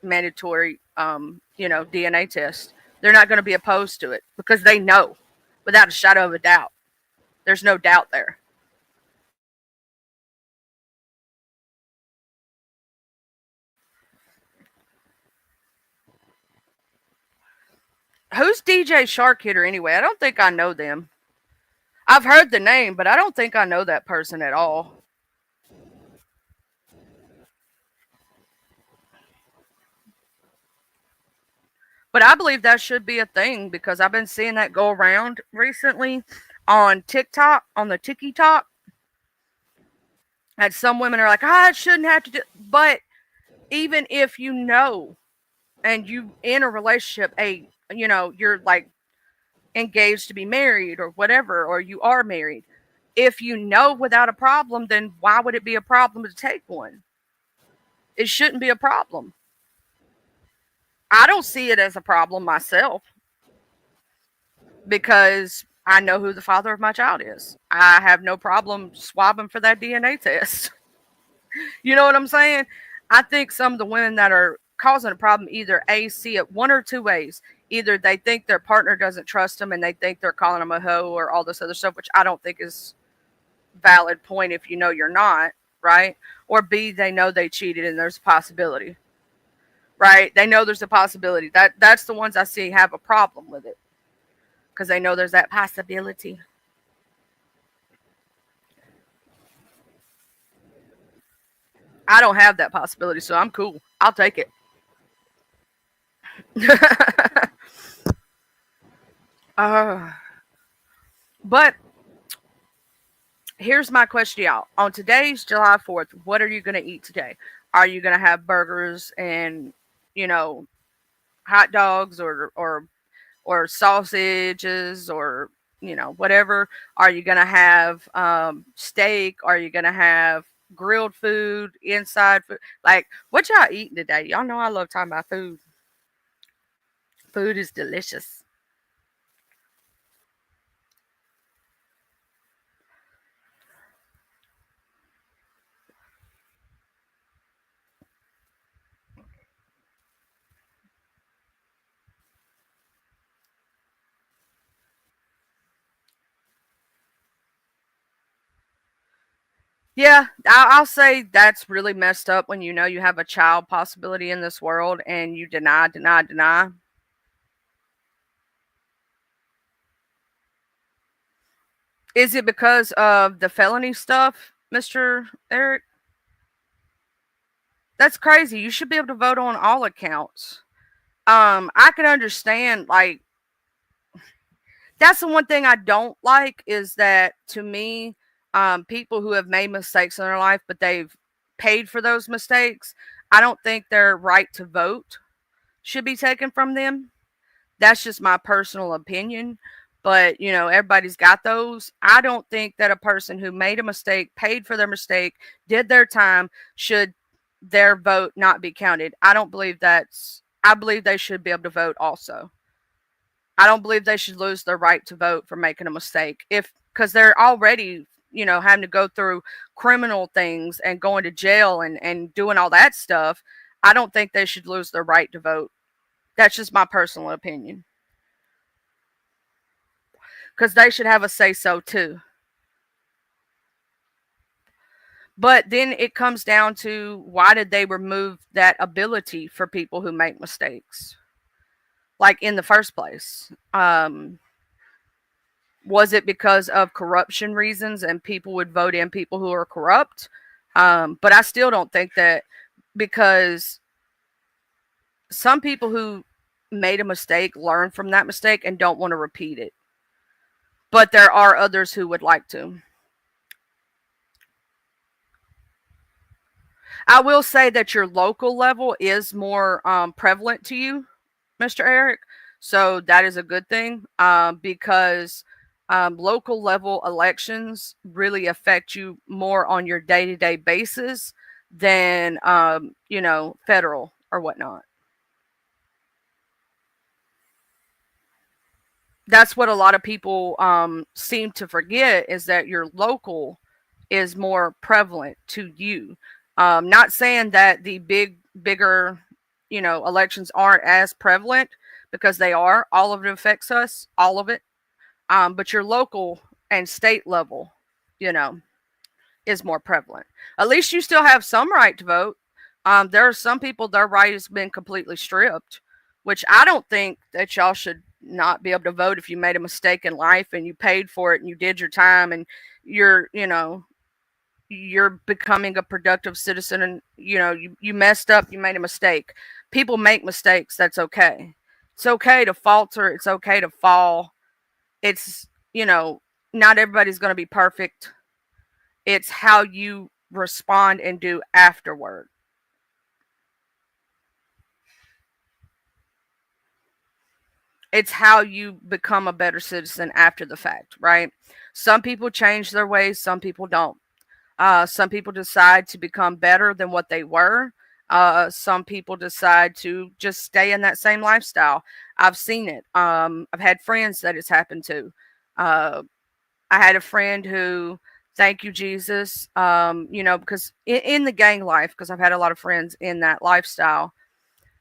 mandatory, DNA test. They're not going to be opposed to it because they know without a shadow of a doubt. There's no doubt there. Who's DJ Shark Hitter anyway? I don't think I know them. I've heard the name, but I don't think I know that person at all. But I believe that should be a thing because I've been seeing that go around recently on TikTok, on the TikTok. And some women are like, I shouldn't have to do. But even if you know and you in a relationship, you're like engaged to be married or whatever, or you are married. If you know without a problem, then why would it be a problem to take one? It shouldn't be a problem. I don't see it as a problem myself because I know who the father of my child is. I have no problem swabbing for that DNA test. You know what I'm saying? I think some of the women that are causing a problem either A, see it one or two ways. Either they think their partner doesn't trust them and they think they're calling them a hoe or all this other stuff, which I don't think is valid point if you know you're not, right? Or B, they know they cheated and there's a possibility, right? They know there's a possibility. That's the ones I see have a problem with it because they know there's that possibility. I don't have that possibility, so I'm cool. I'll take it. uh, but here's my question, y'all. On today's July 4th, what are you going to eat today? Are you going to have burgers and, you know, hot dogs or sausages or, whatever? Are you going to have steak? Are you going to have grilled food, inside food? Like, what y'all eating today? Y'all know I love talking about food. Food is delicious. Yeah, I'll say that's really messed up when you know you have a child possibility in this world and you deny, deny, deny. Is it because of the felony stuff, Mr. Eric? That's crazy. You should be able to vote on all accounts. I can understand, like, that's the one thing I don't like is that to me, people who have made mistakes in their life, but they've paid for those mistakes, I don't think their right to vote should be taken from them. That's just my personal opinion. But, everybody's got those. I don't think that a person who made a mistake, paid for their mistake, did their time, should their vote not be counted. I believe they should be able to vote also. I don't believe they should lose their right to vote for making a mistake. Because they're already, having to go through criminal things and going to jail and doing all that stuff. I don't think they should lose their right to vote. That's just my personal opinion. Because they should have a say so too. But then it comes down to why did they remove that ability for people who make mistakes? Like in the first place. Was it because of corruption reasons and people would vote in people who are corrupt? But I still don't think that, because some people who made a mistake learn from that mistake and don't want to repeat it. But there are others who would like to. I will say that your local level is more prevalent to you, Mr. Eric. So that is a good thing, because local level elections really affect you more on your day to day basis than, federal or whatnot. That's what a lot of people seem to forget, is that your local is more prevalent to you. Not saying that the bigger, elections aren't as prevalent, because they are. All of it affects us, all of it. But your local and state level, you know, is more prevalent. At least you still have some right to vote. There are some people their right has been completely stripped, which I don't think that y'all should not be able to vote if you made a mistake in life and you paid for it and you did your time and you're becoming a productive citizen, and you messed up, you made a mistake. People make mistakes. That's okay. It's okay to falter. It's okay to fall. It's, not everybody's going to be perfect. It's how you respond and do afterward. It's how you become a better citizen after the fact, right? Some people change their ways, some people don't. Some people decide to become better than what they were. Some people decide to just stay in that same lifestyle. I've seen it. I've had friends that it's happened to. Uh, I had a friend who, thank you, Jesus, because in the gang life, because I've had a lot of friends in that lifestyle,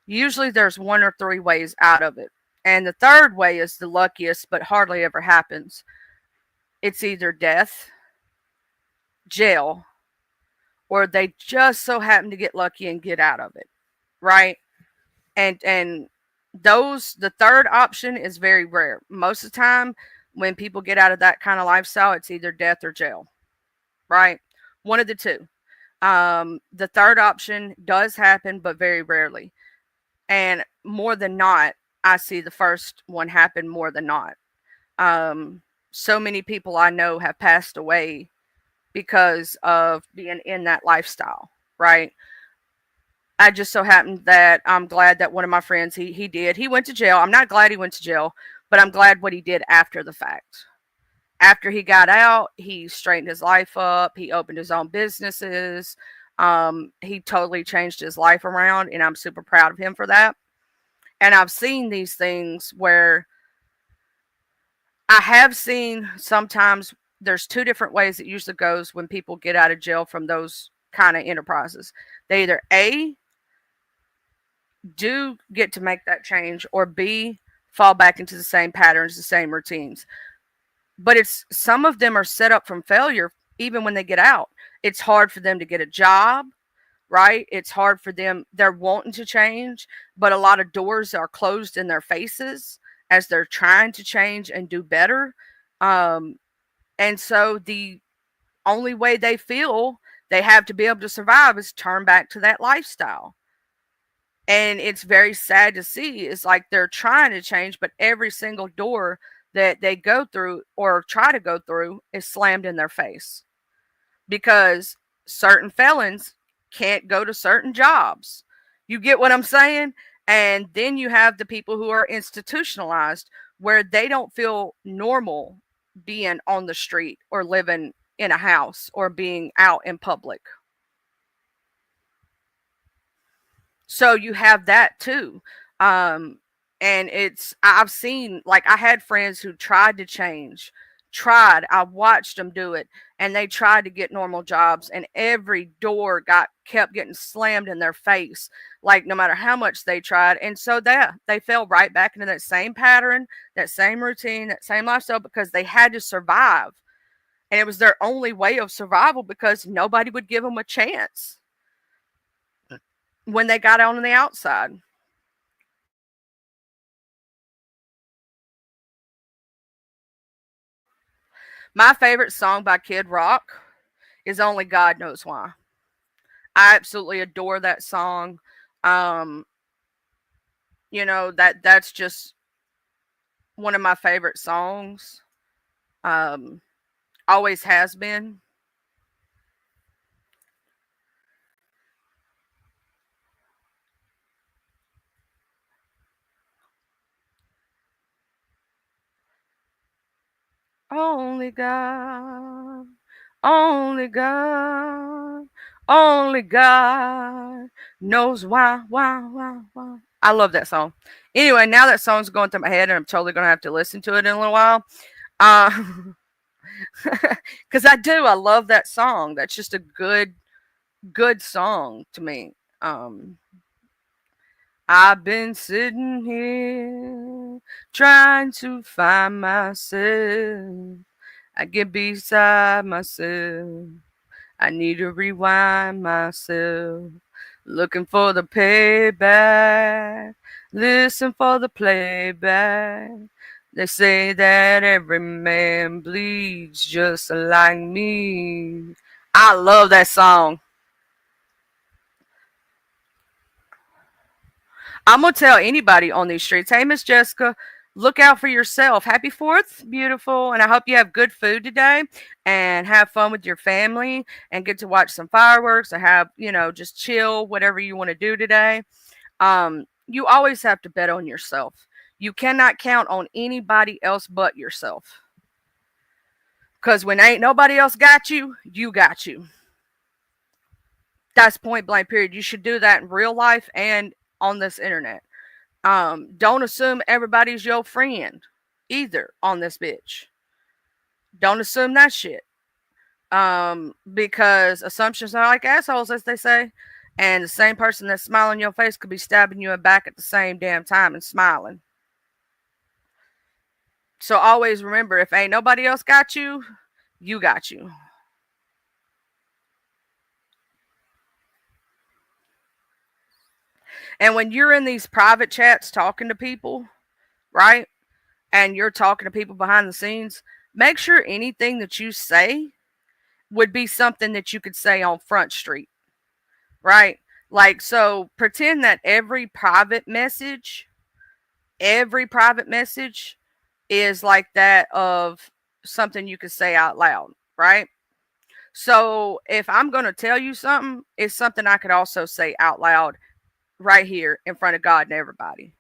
usually there's one or three ways out of it. And the third way is the luckiest, but hardly ever happens. It's either death, jail, or they just so happen to get lucky and get out of it, right? And the third option is very rare. Most of the time, when people get out of that kind of lifestyle, it's either death or jail, right? One of the two. The third option does happen, but very rarely. And more than not, I see the first one happen more than not. So many people I know have passed away because of being in that lifestyle, right? I just so happened that I'm glad that one of my friends, he went to jail. I'm not glad he went to jail, but I'm glad what he did after the fact. After he got out, he straightened his life up. He opened his own businesses. He totally changed his life around, and I'm super proud of him for that. And I've seen these things where I have seen sometimes there's two different ways it usually goes when people get out of jail from those kind of enterprises. They either A, do get to make that change, or B, fall back into the same patterns, the same routines. But it's some of them are set up from failure even when they get out. It's hard for them to get a job, right? It's hard for them. They're wanting to change, but a lot of doors are closed in their faces as they're trying to change and do better. Um, And so the only way they feel they have to be able to survive is turn back to that lifestyle. And it's very sad to see. It's like they're trying to change, but every single door that they go through or try to go through is slammed in their face because certain felons can't go to certain jobs. You get what I'm saying? And then you have the people who are institutionalized where they don't feel normal being on the street or living in a house or being out in public. So you have that too. Um, and I've seen, like, I had friends who tried to change, I watched them do it, and they tried to get normal jobs, and every door kept getting slammed in their face, like, no matter how much they tried. And so they fell right back into that same pattern, that same routine, that same lifestyle because they had to survive. And it was their only way of survival because nobody would give them a chance when they got out on the outside. My favorite song by Kid Rock is Only God Knows Why. I absolutely adore that song. Um, that's just one of my favorite songs. Um, always has been. Only God, only God, only God knows why. I love that song. Anyway, now that song's going through my head, and I'm totally gonna have to listen to it in a little while. Uh, because I do. I love that song. That's just a good song to me. Um, I've been sitting here trying to find myself. I get beside myself. I need to rewind myself. Looking for the payback. Listen for the playback. They say that every man bleeds just like me. I love that song. I'm gonna tell anybody on these streets, hey, Miss Jessica, look out for yourself. Happy Fourth, beautiful, and I hope you have good food today and have fun with your family and get to watch some fireworks or have, just chill, whatever you want to do today. You always have to bet on yourself. You cannot count on anybody else but yourself. Because when ain't nobody else got you, you got you. That's point blank, period. You should do that in real life and on this internet. Don't assume everybody's your friend either on this bitch. Don't assume that shit. Because assumptions are like assholes, as they say. And the same person that's smiling in your face could be stabbing you in the back at the same damn time and smiling. So always remember, if ain't nobody else got you, you got you. And when you're in these private chats talking to people, right? And you're talking to people behind the scenes, make sure anything that you say would be something that you could say on Front Street, right? Like, so pretend that every private message is like that of something you could say out loud, right? So if I'm going to tell you something, it's something I could also say out loud right here in front of God and everybody.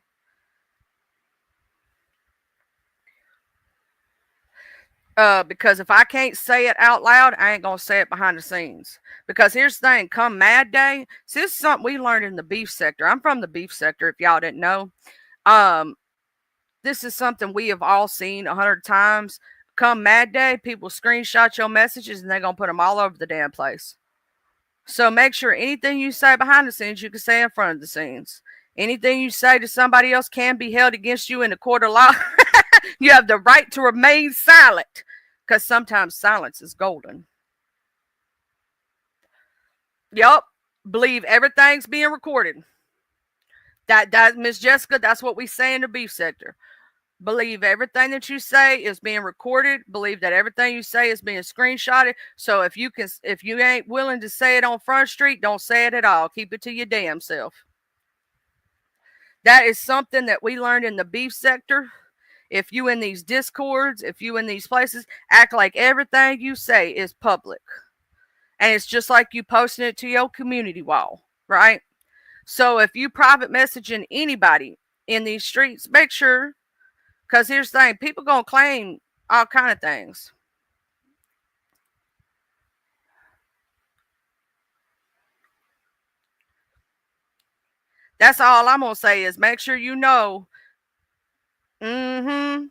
Because if I can't say it out loud, I ain't gonna say it behind the scenes. Because here's the thing: come Mad Day, see, this is something we learned in the beef sector. I'm from the beef sector, if y'all didn't know. Um, this is something we have all seen 100 times. Come Mad Day, people screenshot your messages and they're gonna put them all over the damn place. So make sure anything you say behind the scenes, you can say in front of the scenes. Anything you say to somebody else can be held against you in the court of law. You have the right to remain silent because sometimes silence is golden. Yup. Believe everything's being recorded. That Miss Jessica, that's what we say in the beef sector. Believe everything that you say is being recorded. Believe that everything you say is being screenshotted. So if you ain't willing to say it on Front Street, don't say it at all. Keep it to your damn self. That is something that we learned in the beef sector. If you in these discords, if you in these places, act like everything you say is public. And it's just like you posting it to your community wall, right? So if you private messaging anybody in these streets, make sure, because here's the thing, people gonna claim all kind of things. That's all I'm gonna say is make sure you know. Mm-hmm.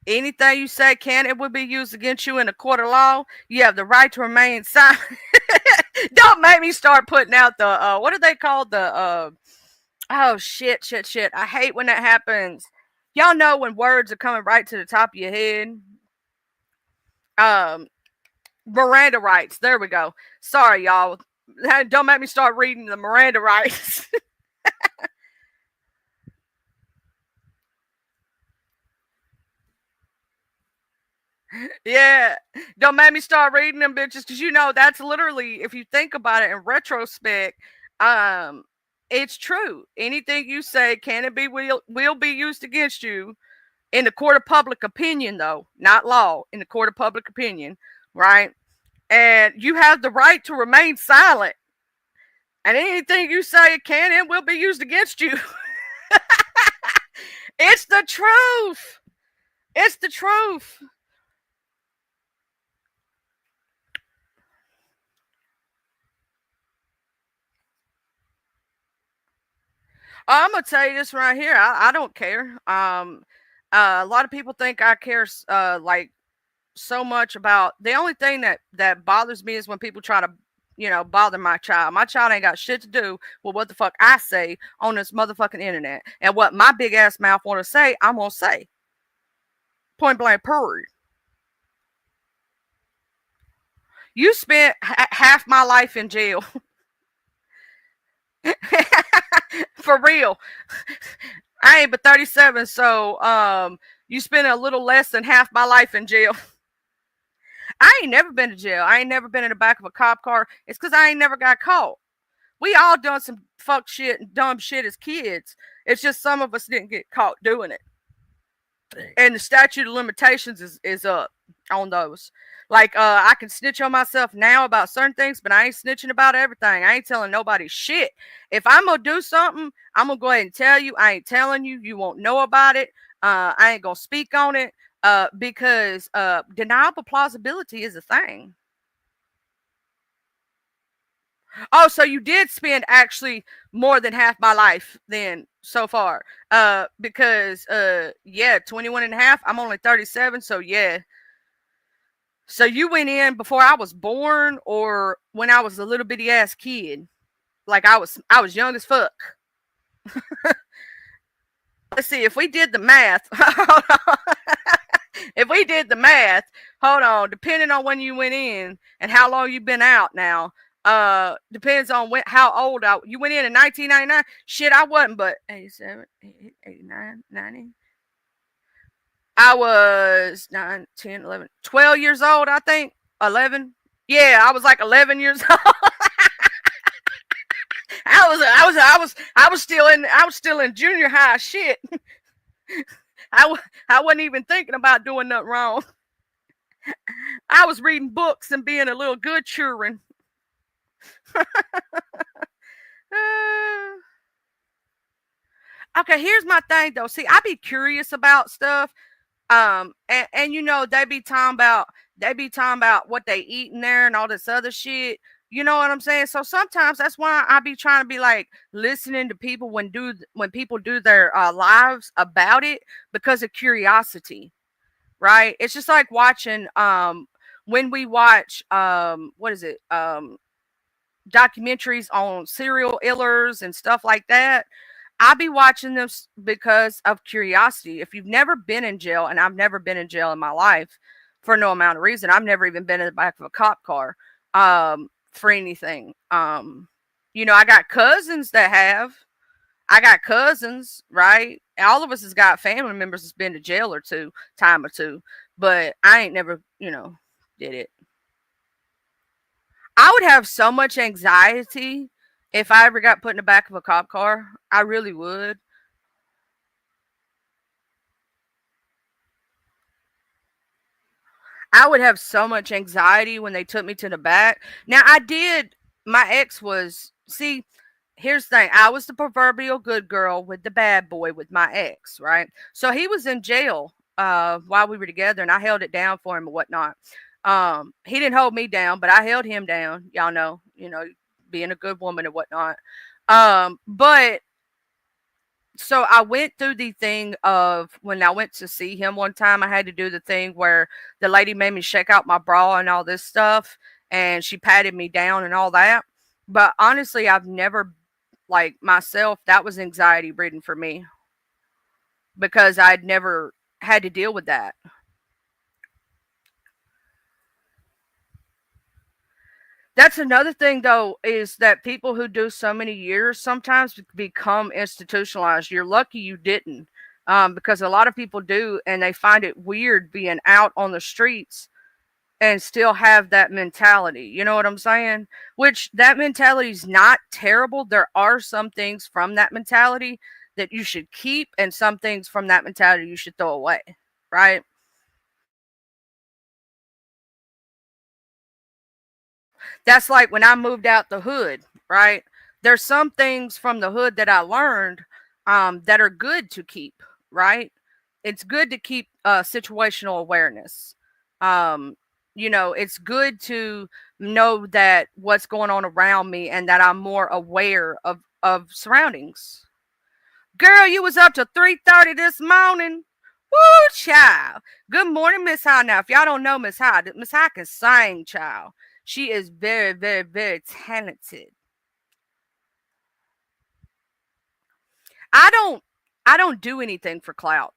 Anything you say can and will be used against you in a court of law. You have the right to remain silent. Don't make me start putting out the what are they called? The oh shit. I hate when that happens. Y'all know when words are coming right to the top of your head. Um Miranda rights. There we go. Sorry, y'all. Don't make me start reading the Miranda rights. Yeah. Don't make me start reading them bitches because you know that's literally, if you think about it in retrospect, um, it's true. Anything you say can and will be used against you in the court of public opinion, though, not law, in the court of public opinion, right? And you have the right to remain silent. And anything you say can and will be used against you. It's the truth. It's the truth. I'm gonna tell you this right here. I don't care. A lot of people think I care, like so much about. The only thing that bothers me is when people try to, bother my child. My child ain't got shit to do with what the fuck I say on this motherfucking internet. And what my big ass mouth want to say, I'm gonna say. Point blank, period. You spent half my life in jail. For real. I ain't but 37, so you spent a little less than half my life in jail. I ain't never been to jail. I ain't never been in the back of a cop car. It's because I ain't never got caught. We all done some fuck shit and dumb shit as kids. It's just some of us didn't get caught doing it. And the statute of limitations is up on those. Like I can snitch on myself now about certain things, but I ain't snitching about everything. I ain't telling nobody shit. If I'm gonna do something, I'm gonna go ahead and tell you. I ain't telling you. You won't know about it. I ain't gonna speak on it because deniable plausibility is a thing. Oh, so you did spend actually more than half my life then so far. Because yeah, 21 and a half. I'm only 37, so yeah. So you went in before I was born or when I was a little bitty ass kid. Like I was young as fuck. Let's see if we did the math. If we did the math, hold on, depending on when you went in and how long you've been out now, depends on how old you went in 1999. Shit, I wasn't but 87, 88, 89, 90. I was 9, 10, 11, 12 years old, I think. 11. Yeah, I was like 11 years old. I was still in junior high shit. I wasn't even thinking about doing nothing wrong. I was reading books and being a little good children. Okay, here's my thing though. See, I be curious about stuff. And you know, they be talking about what they eat in there and all this other shit. You know what I'm saying? So sometimes that's why I be trying to be like listening to people when people do their lives about it because of curiosity, right? It's just like watching when we watch what is it documentaries on serial killers and stuff like that. I'll be watching them because of curiosity. If you've never been in jail, and I've never been in jail in my life for no amount of reason, I've never even been in the back of a cop car for anything. I got cousins that have. I got cousins, right? All of us has got family members that's been to jail or two, time or two, but I ain't never, did it. I would have so much anxiety if I ever got put in the back of a cop car. I really would. I would have so much anxiety when they took me to the back. Now, I did, my ex was, see, here's the thing. I was the proverbial good girl with the bad boy with my ex, right? So he was in jail while we were together, and I held it down for him and whatnot. He didn't hold me down, but I held him down. Y'all know, being a good woman and whatnot. But so I went through the thing of when I went to see him one time, I had to do the thing where the lady made me shake out my bra and all this stuff, and she patted me down and all that. But honestly, I've never, like myself, that was anxiety ridden for me because I'd never had to deal with that. That's another thing, though, is that people who do so many years sometimes become institutionalized. You're lucky you didn't, because a lot of people do, and they find it weird being out on the streets and still have that mentality. You know what I'm saying? Which that mentality is not terrible. There are some things from that mentality that you should keep, and some things from that mentality you should throw away, right? That's like when I moved out the hood, right? There's some things from the hood that I learned that are good to keep, right? It's good to keep situational awareness. Um, it's good to know that what's going on around me and that I'm more aware of surroundings. Girl, you was up to 3:30 this morning. Woo, child. Good morning, Miss High. Now, if y'all don't know Miss High can sing, child. She is very, very, very talented. I don't I don't do anything for clout.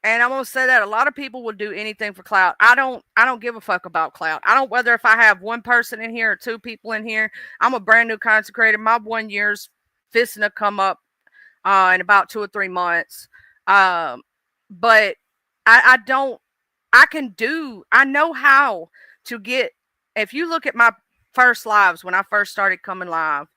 And I'm gonna say that a lot of people will do anything for clout. I don't give a fuck about clout. I don't whether if I have one person in here or two people in here. I'm a brand new consecrated. My 1 year's fisting to come up in about 2 or 3 months. Um, but I don't. I can do. I know how to get. If you look at my first lives when I first started coming live,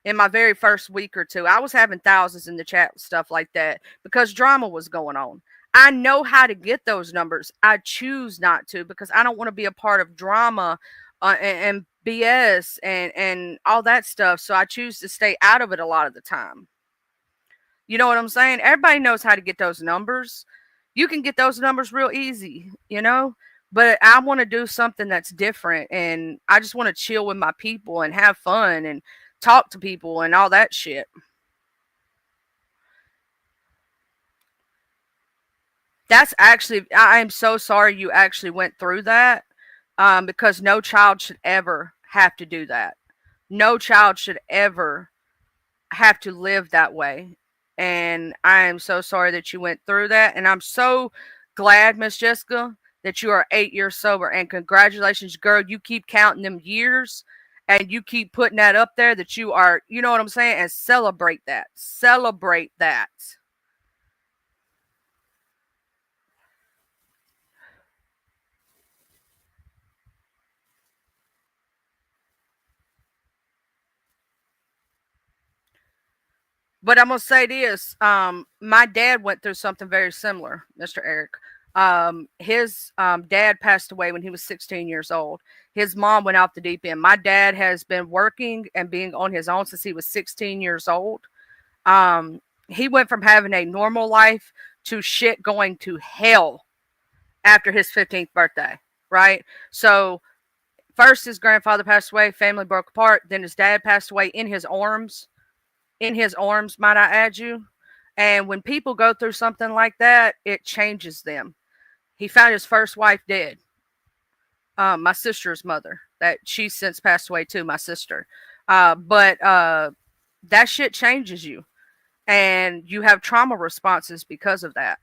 in my very first week or two, I was having thousands in the chat, stuff like that, because drama was going on. I know how to get those numbers. I choose not to because I don't want to be a part of drama and BS and all that stuff. So I choose to stay out of it a lot of the time. You know what I'm saying? Everybody knows how to get those numbers. You can get those numbers real easy. But I want to do something that's different, and I just want to chill with my people and have fun and talk to people and all that shit. That's actually, I am so sorry you actually went through that, because no child should ever have to do that. No child should ever have to live that way. And I am so sorry that you went through that. And I'm so glad, Miss Jessica, that you are 8 years sober. And congratulations, girl. You keep counting them years and you keep putting that up there that you are, you know what I'm saying? And celebrate that. Celebrate that. But I'm gonna say this: my dad went through something very similar, Mr. Eric. His dad passed away when he was 16 years old. His mom went out the deep end. My dad has been working and being on his own since he was 16 years old. He went from having a normal life to shit going to hell after his 15th birthday. Right. So first his grandfather passed away, family broke apart. Then his dad passed away in his arms, might I add you. And when people go through something like that, it changes them. He found his first wife dead, my sister's mother, that she's since passed away too, my sister. But that shit changes you, and you have trauma responses because of that.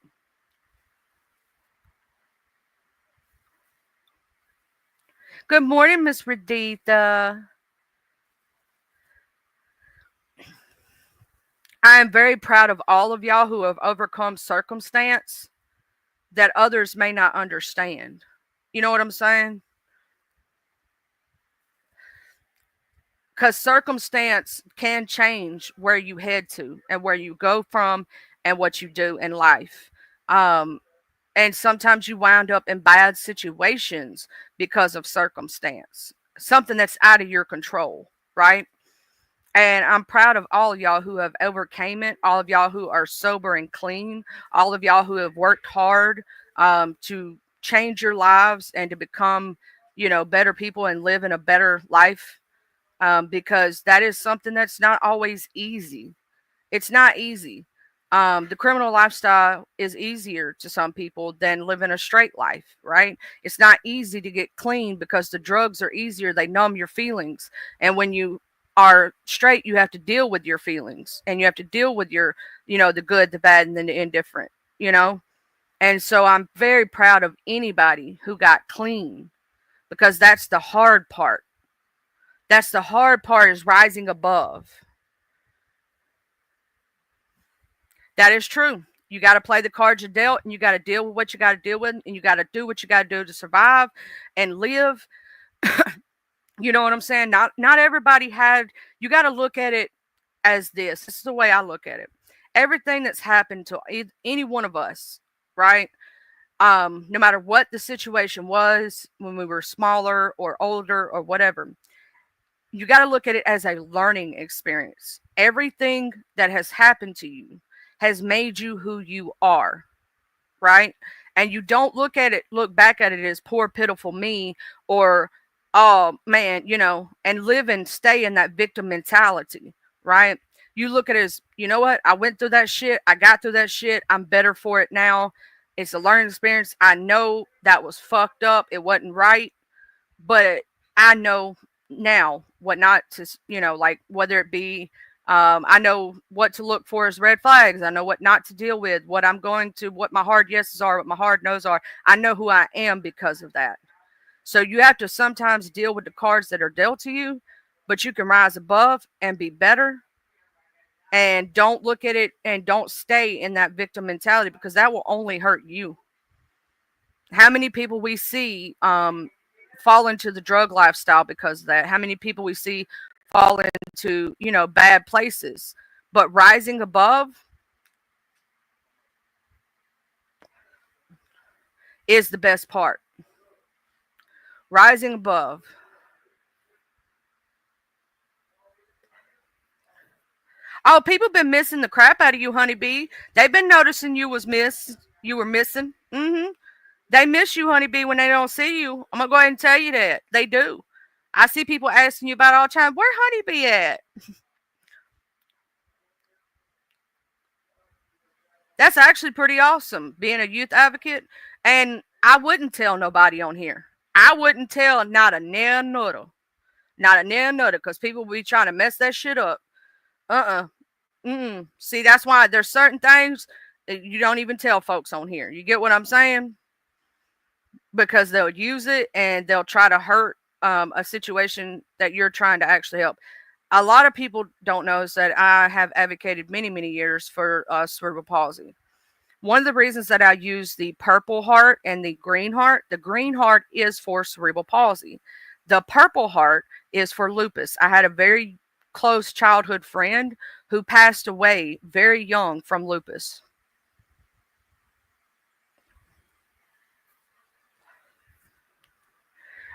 Good morning, Miss Raditha. I am very proud of all of y'all who have overcome circumstance that others may not understand. You know what I'm saying? Because circumstance can change where you head to and where you go from and what you do in life. Um, and sometimes you wind up in bad situations because of circumstance, something that's out of your control, right? And I'm proud of all of y'all who have overcame it, all of y'all who are sober and clean, all of y'all who have worked hard to change your lives and to become, better people and live in a better life, because that is something that's not always easy. It's not easy. The criminal lifestyle is easier to some people than living a straight life, right? It's not easy to get clean because the drugs are easier. They numb your feelings. And when you are straight, you have to deal with your feelings and you have to deal with your, the good, the bad, and then the indifferent, you know? And so I'm very proud of anybody who got clean because that's the hard part. That's the hard part is rising above. That is true. You got to play the cards you're dealt and you got to deal with what you got to deal with and you got to do what you got to do to survive and live. You know what I'm saying? Not everybody had, you got to look at it as this. This is the way I look at it. Everything that's happened to any one of us, right? No matter what the situation was when we were smaller or older or whatever, you got to look at it as a learning experience. Everything that has happened to you has made you who you are, right? And you don't look back at it as poor, pitiful me or, oh man, and live and stay in that victim mentality, right? You look at it as, you know what? I went through that shit. I got through that shit. I'm better for it now. It's a learning experience. I know that was fucked up. It wasn't right, but I know now what not to, like whether it be, I know what to look for as red flags. I know what not to deal with, what my hard yeses are, what my hard no's are. I know who I am because of that. So you have to sometimes deal with the cards that are dealt to you, but you can rise above and be better. And don't look at it and don't stay in that victim mentality because that will only hurt you. How many people we see fall into the drug lifestyle because of that? How many people we see fall into, bad places? But rising above is the best part. Rising above. Oh, people been missing the crap out of you, honeybee. They've been noticing you were missing. They miss you, honeybee, when they don't see you. I'm gonna go ahead and tell you that. They do. I see people asking you about all the time, where honeybee at? That's actually pretty awesome being a youth advocate. And I wouldn't tell nobody on here. I wouldn't tell not a nail nutter. Not a nail nutter because people will be trying to mess that shit up. Uh See, that's why there's certain things that you don't even tell folks on here. You get what I'm saying? Because they'll use it and they'll try to hurt a situation that you're trying to actually help. A lot of people don't know is that I have advocated many, many years for cerebral palsy. One of the reasons that I use the purple heart and the green heart is for cerebral palsy. The purple heart is for lupus. I had a very close childhood friend who passed away very young from lupus.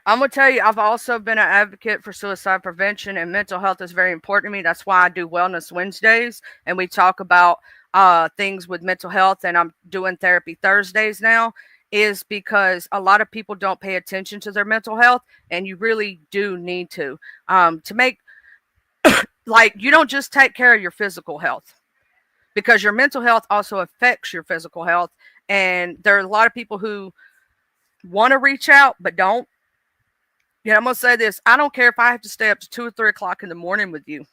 I'm gonna tell you, I've also been an advocate for suicide prevention, and mental health is very important to me. That's why I do Wellness Wednesdays, and we talk about things with mental health. And I'm doing therapy Thursdays now, is because a lot of people don't pay attention to their mental health, and you really do need to make like you don't just take care of your physical health because your mental health also affects your physical health. And there are a lot of people who want to reach out but don't. Yeah, I'm gonna say this. I don't care if I have to stay up to 2 or 3 o'clock in the morning with you.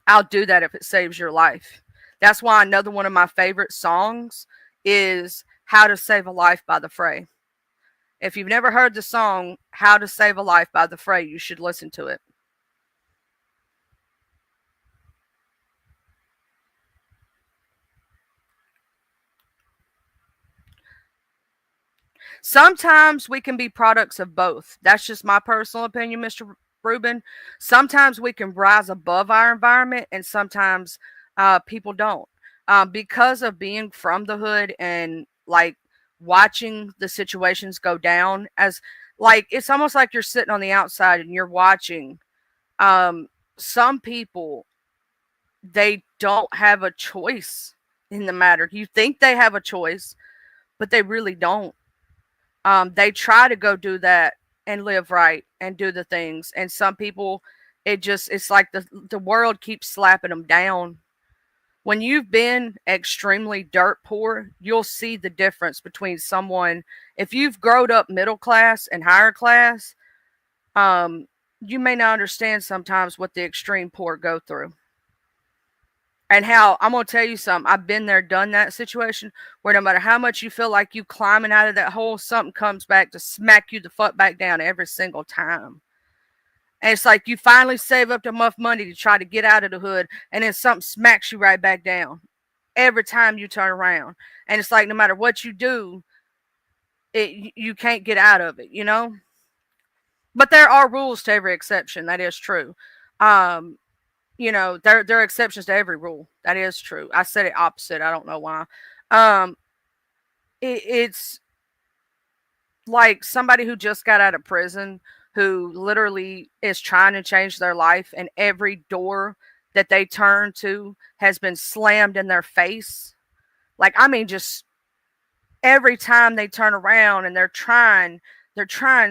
I'll do that if it saves your life. That's why another one of my favorite songs is How to Save a Life by the Fray. If you've never heard the song How to Save a Life by the Fray, you should listen to it. Sometimes we can be products of both. That's just my personal opinion, Mr. Rubin. Sometimes we can rise above our environment, and sometimes people don't. Because of being from the hood and like watching the situations go down, as like it's almost like you're sitting on the outside and you're watching. Some people, they don't have a choice in the matter. You think they have a choice, but they really don't. They try to go do that and live right and do the things, and some people, it's like the world keeps slapping them down. When you've been extremely dirt poor, you'll see the difference between someone. If you've grown up middle class and higher class, you may not understand sometimes what the extreme poor go through. And how, I'm gonna tell you something. I've been there, done that situation where no matter how much you feel like you climbing out of that hole, something comes back to smack you the fuck back down every single time. And it's like you finally save up enough money to try to get out of the hood, and then something smacks you right back down every time you turn around. And it's like no matter what you do, you can't get out of it, you know? But there are rules to every exception. That is true. Um, there are exceptions to every rule. That is true. I said it opposite. I don't know why. Um, it's like somebody who just got out of prison who literally is trying to change their life, and every door that they turn to has been slammed in their face. Like, I mean, just every time they turn around and they're trying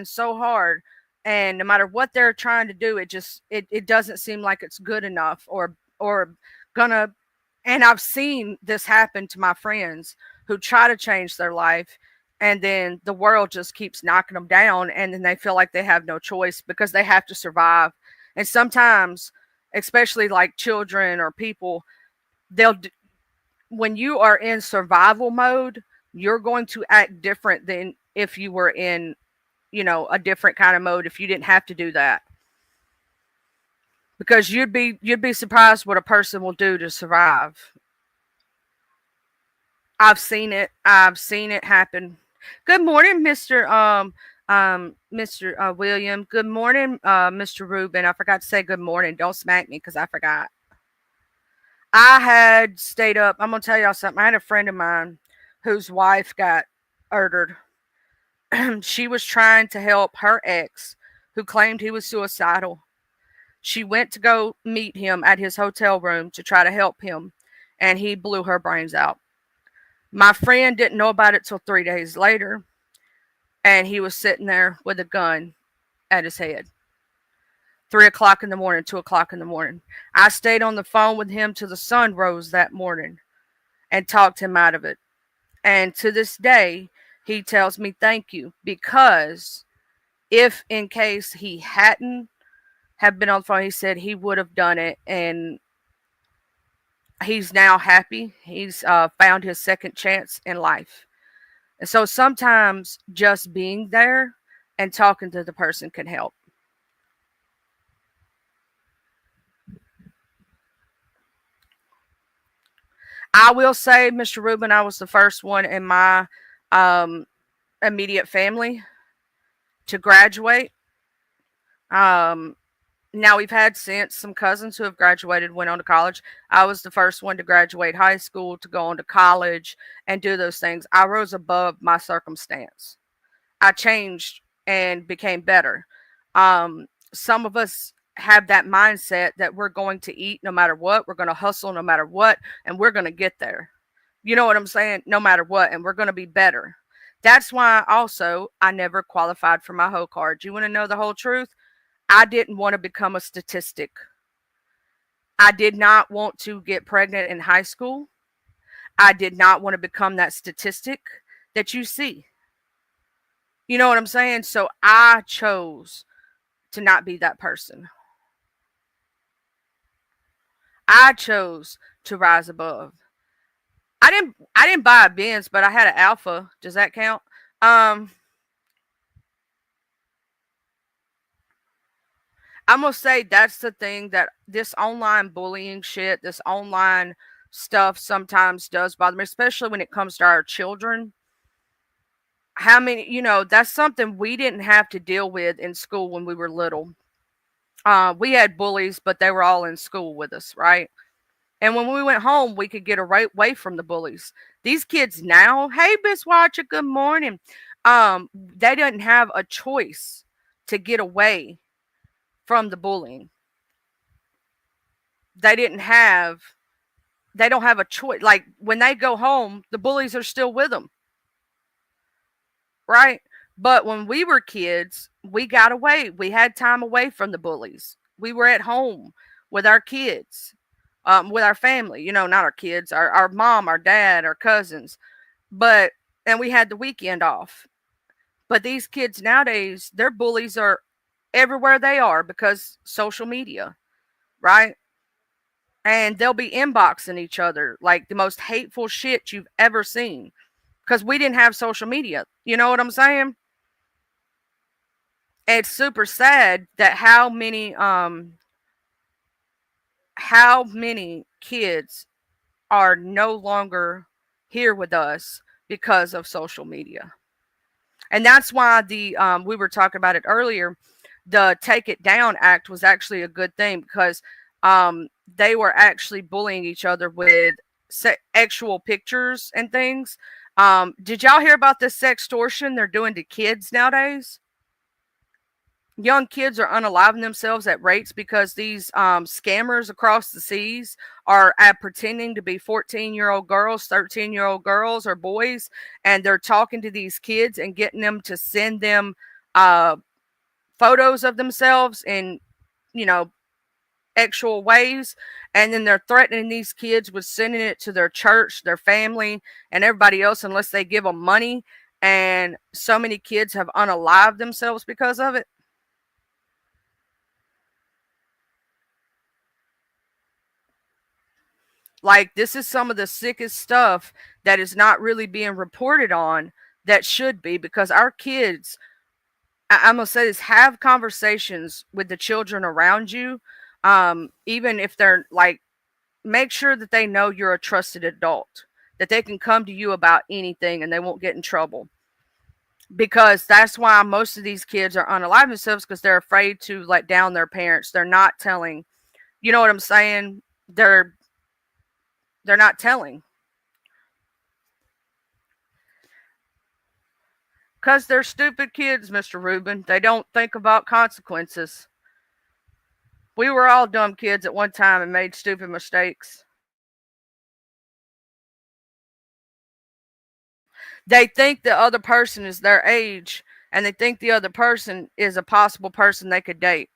so hard, and no matter what they're trying to do, it doesn't seem like it's good enough or gonna. And I've seen this happen to my friends who try to change their life, and then the world just keeps knocking them down, and then they feel like they have no choice because they have to survive. And sometimes, especially like children or people, they'll when you are in survival mode, you're going to act different than if you were in, a different kind of mode, if you didn't have to do that. Because you'd be surprised what a person will do to survive. I've seen it happen. Good morning, Mr. William. Good morning, Mr. Rubin. I forgot to say good morning. Don't smack me because I forgot. I had stayed up. I'm gonna tell y'all something. I had a friend of mine whose wife got murdered. She was trying to help her ex, who claimed he was suicidal. She went to go meet him at his hotel room to try to help him, and he blew her brains out. My friend didn't know about it till 3 days later, and he was sitting there with a gun at his head. 3 o'clock in the morning, 2 o'clock in the morning. I stayed on the phone with him till the sun rose that morning and talked him out of it. And to this day, he tells me thank you, because if in case he hadn't have been on the phone, he said he would have done it. And he's now happy. He's found his second chance in life. And so sometimes just being there and talking to the person can help. I will say, Mr. Rubin, I was the first one in my um, immediate family to graduate. Um, Now we've had since some cousins who have graduated, went on to college. I was the first one to graduate high school, to go on to college and do those things. I rose above my circumstance. I changed and became better. Some of us have that mindset that we're going to eat no matter what, we're going to hustle no matter what, and we're going to get there. You know what I'm saying? No matter what, and we're going to be better. That's why also I never qualified for my hoe card. You want to know the whole truth? I didn't want to become a statistic. I did not want to get pregnant in high school. I did not want to become that statistic that you see. You know what I'm saying? So I chose to not be that person. I chose to rise above. I didn't buy a Benz, but I had an Alpha. Does that count? Um I'm gonna say that's the thing that this online bullying shit, this online stuff sometimes does bother me, especially when it comes to our children. How many, that's something we didn't have to deal with in school when we were little. We had bullies, but they were all in school with us, right? And when we went home, we could get away from the bullies. These kids now, hey, Miss Watcher, good morning. They didn't have a choice to get away from the bullying. They didn't have, they don't have a choice. Like when they go home, the bullies are still with them, right? But when we were kids, we got away. We had time away from the bullies. We were at home with our kids, with our family, not our kids, our mom, our dad, our cousins. But, and we had the weekend off. But these kids nowadays, their bullies are everywhere they are because social media, right? And they'll be inboxing each other like the most hateful shit you've ever seen because we didn't have social media. You know what I'm saying? It's super sad that how many kids are no longer here with us because of social media. And that's why the we were talking about it earlier. The Take It Down Act was actually a good thing because they were actually bullying each other with actual pictures and things. Did y'all hear about this sextortion they're doing to kids nowadays? Young kids are unaliving themselves at rates because these scammers across the seas are pretending to be 14-year-old girls, 13-year-old girls, or boys, and they're talking to these kids and getting them to send them uh, photos of themselves in, you know, actual ways, and then they're threatening these kids with sending it to their church, their family, and everybody else unless they give them money. And so many kids have unalived themselves because of it. Like, this is some of the sickest stuff that is not really being reported on that should be, because our kids, I'm going to say this, have conversations with the children around you. Even if they're like, make sure that they know you're a trusted adult, that they can come to you about anything and they won't get in trouble. Because that's why most of these kids are unalive themselves, because they're afraid to let down their parents. They're not telling. You know what I'm saying? They're not telling. Because they're stupid kids, Mr. Rubin. They don't think about consequences. We were all dumb kids at one time and made stupid mistakes. They think the other person is their age, and they think the other person is a possible person they could date.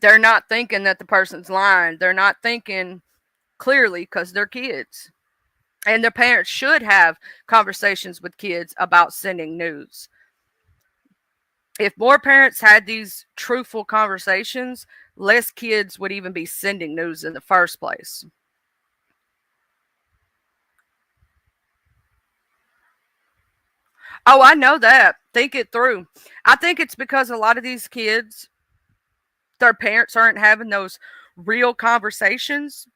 They're not thinking that the person's lying. They're not thinking clearly because they're kids. And their parents should have conversations with kids about sending news. If more parents had these truthful conversations, less kids would even be sending news in the first place. Oh, I know that. Think it through. I think it's because a lot of these kids, their parents aren't having those real conversations.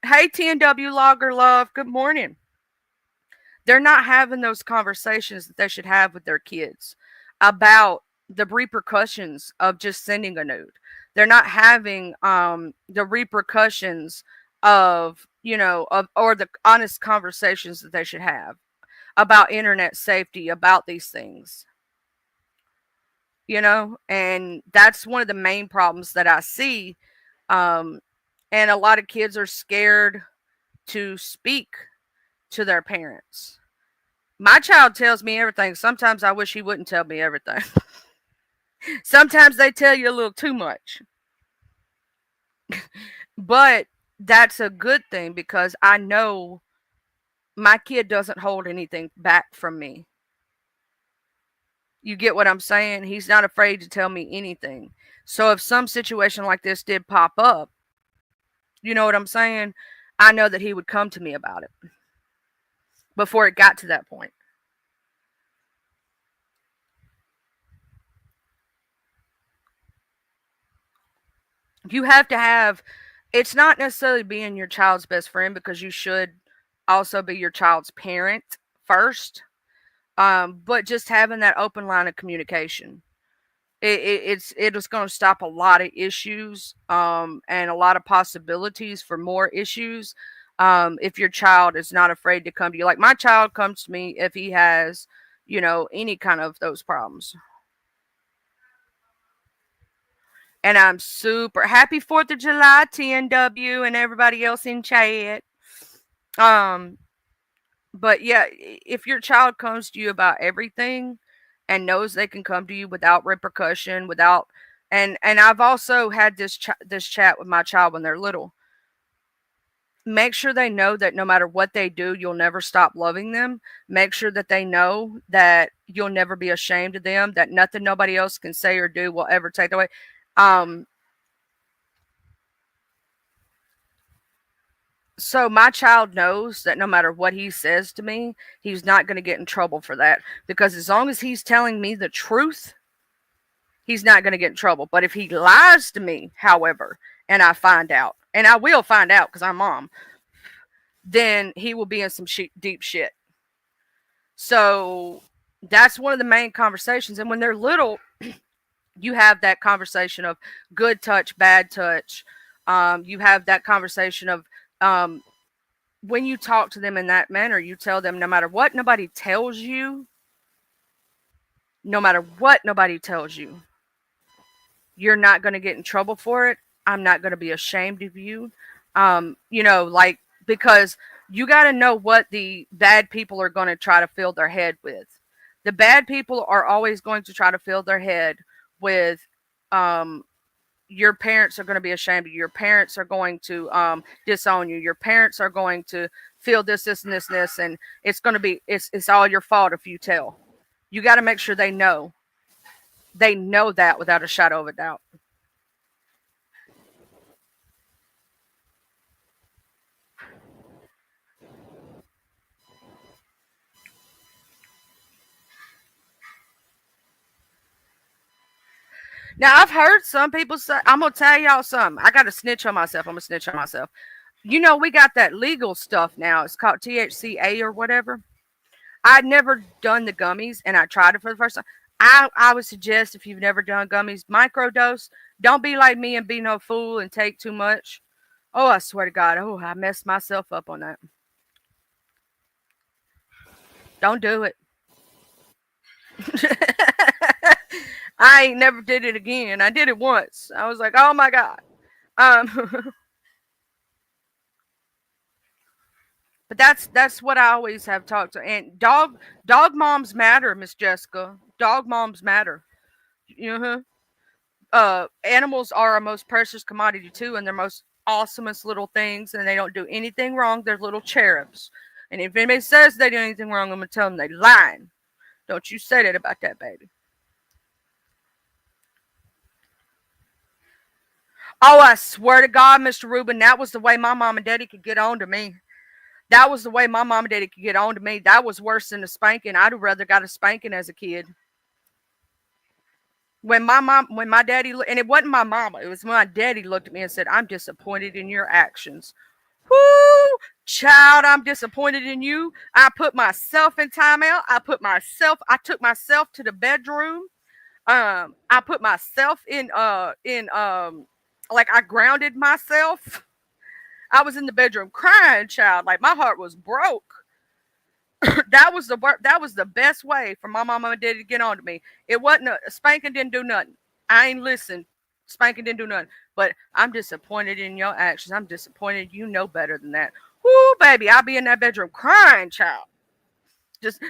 Hey, TNW Logger Love, good morning. They're not having those conversations that they should have with their kids about the repercussions of just sending a nude. They're not having the repercussions of, or the honest conversations that they should have about internet safety, about these things. And that's one of the main problems that I see. Um, and a lot of kids are scared to speak to their parents. My child tells me everything. Sometimes I wish he wouldn't tell me everything. Sometimes they tell you a little too much. But that's a good thing because I know my kid doesn't hold anything back from me. You get what I'm saying? He's not afraid to tell me anything. So if some situation like this did pop up, you know what I'm saying? I know that he would come to me about it before it got to that point. You have to have, it's not necessarily being your child's best friend, because you should also be your child's parent first. But just having that open line of communication, it is going to stop a lot of issues, and a lot of possibilities for more issues. If your child is not afraid to come to you, like my child comes to me if he has, any kind of those problems. And I'm super happy 4th of July, TNW, and everybody else in chat. Um, but yeah, if your child comes to you about everything and knows they can come to you without repercussion, without, and I've also had this chat with my child when they're little. Make sure they know that no matter what they do, you'll never stop loving them. Make sure that they know that you'll never be ashamed of them, that nothing nobody else can say or do will ever take away. Um, so my child knows that no matter what he says to me, he's not going to get in trouble for that, because as long as he's telling me the truth, he's not going to get in trouble. But if he lies to me, however, and I find out, and I will find out because I'm mom, then he will be in some deep shit. So that's one of the main conversations. And when they're little, you have that conversation of good touch, bad touch. You have that conversation of, when you talk to them in that manner, you tell them no matter what nobody tells you, no matter what nobody tells you, you're not going to get in trouble for it. I'm not going to be ashamed of you. Like, because you got to know what the bad people are going to try to fill their head with. The bad people are always going to try to fill their head with, your parents are going to be ashamed of you. Your parents are going to disown you. Your parents are going to feel this, and this, and this, and it's going to be, it's all your fault if you tell. You got to make sure they know. They know that without a shadow of a doubt. Now, I've heard some people say, I'm going to tell y'all something. I got to snitch on myself. I'm going to snitch on myself. We got that legal stuff now. It's called THCA or whatever. I'd never done the gummies, and I tried it for the first time. I would suggest, if you've never done gummies, microdose. Don't be like me and be no fool and take too much. Oh, I swear to God. Oh, I messed myself up on that. Don't do it. I ain't never did it again. I did it once. I was like, oh my God. Um, but that's what I always have talked to. And dog moms matter, Miss Jessica. Dog moms matter. Uh-huh. Animals are our most precious commodity too, and they're most awesomest little things, and they don't do anything wrong. They're little cherubs. And if anybody says they do anything wrong, I'm gonna tell them they lying. Don't you say that about that baby. Oh, I swear to God, Mr. Rubin, that was the way my mom and daddy could get on to me. That was the way my mom and daddy could get on to me. That was worse than a spanking. I'd have rather got a spanking as a kid. When my daddy, and it wasn't my mama, it was when my daddy looked at me and said, I'm disappointed in your actions. Whoo, child, I'm disappointed in you. I put myself in timeout. I took myself to the bedroom. I put myself like I grounded myself. I was in the bedroom crying, child. Like my heart was broke. That was the best way for my mama and daddy to get on to me. It wasn't spanking didn't do nothing. I ain't listened. Spanking didn't do nothing. But I'm disappointed in your actions. I'm disappointed. You know better than that. Whoo, baby, I'll be in that bedroom crying, child. Just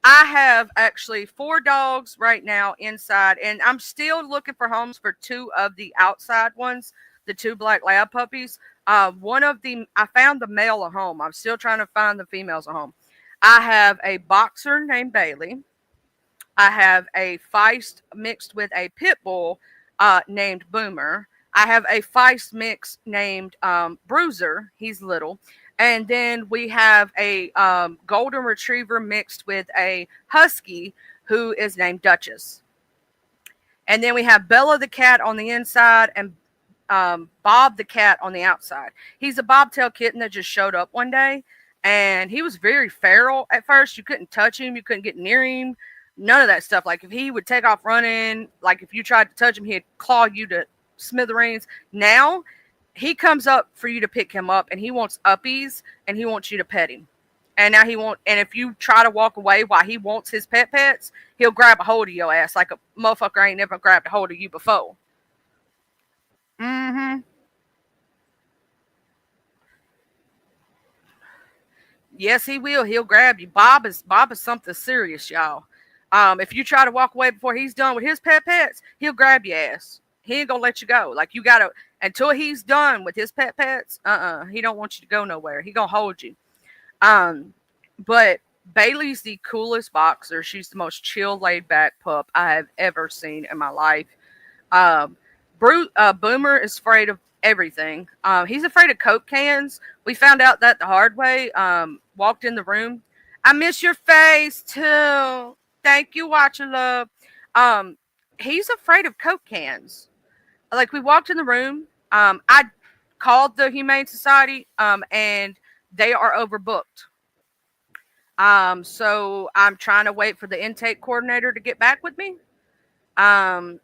I have actually 4 dogs right now inside, and I'm still looking for homes for 2 of the outside ones, the 2 black lab puppies. One of them, I found the male a home. I'm still trying to find the females a home. I have a boxer named Bailey. I have a Feist mixed with a pit bull named Boomer. I have a Feist mix named Bruiser. He's little. And then we have a golden retriever mixed with a husky who is named Duchess. And then we have Bella the cat on the inside and Bob the cat on the outside. He's a bobtail kitten that just showed up one day, and he was very feral at first. You couldn't touch him, you couldn't get near him, none of that stuff. Like if he would take off running, like if you tried to touch him, he'd claw you to smithereens. Now he comes up for you to pick him up, and he wants uppies, and he wants you to pet him. And now he won't. And if you try to walk away while he wants his pets, he'll grab a hold of your ass like a motherfucker ain't never grabbed a hold of you before. Mm-hmm. Yes, he will. He'll grab you. Bob is something serious, y'all. If you try to walk away before he's done with his pets, he'll grab your ass. He ain't gonna let you go. Like you gotta until he's done with his pets. He don't want you to go nowhere. He gonna hold you. Um, but Bailey's the coolest boxer. She's the most chill, laid back pup I have ever seen in my life. Um, Boomer is afraid of everything. He's afraid of Coke cans. We found out that the hard way. Walked in the room. I miss your face too. Thank you, Watcher Love. Um, he's afraid of Coke cans. Like we walked in the room. I called the Humane Society. And they are overbooked. So I'm trying to wait for the intake coordinator to get back with me. Um,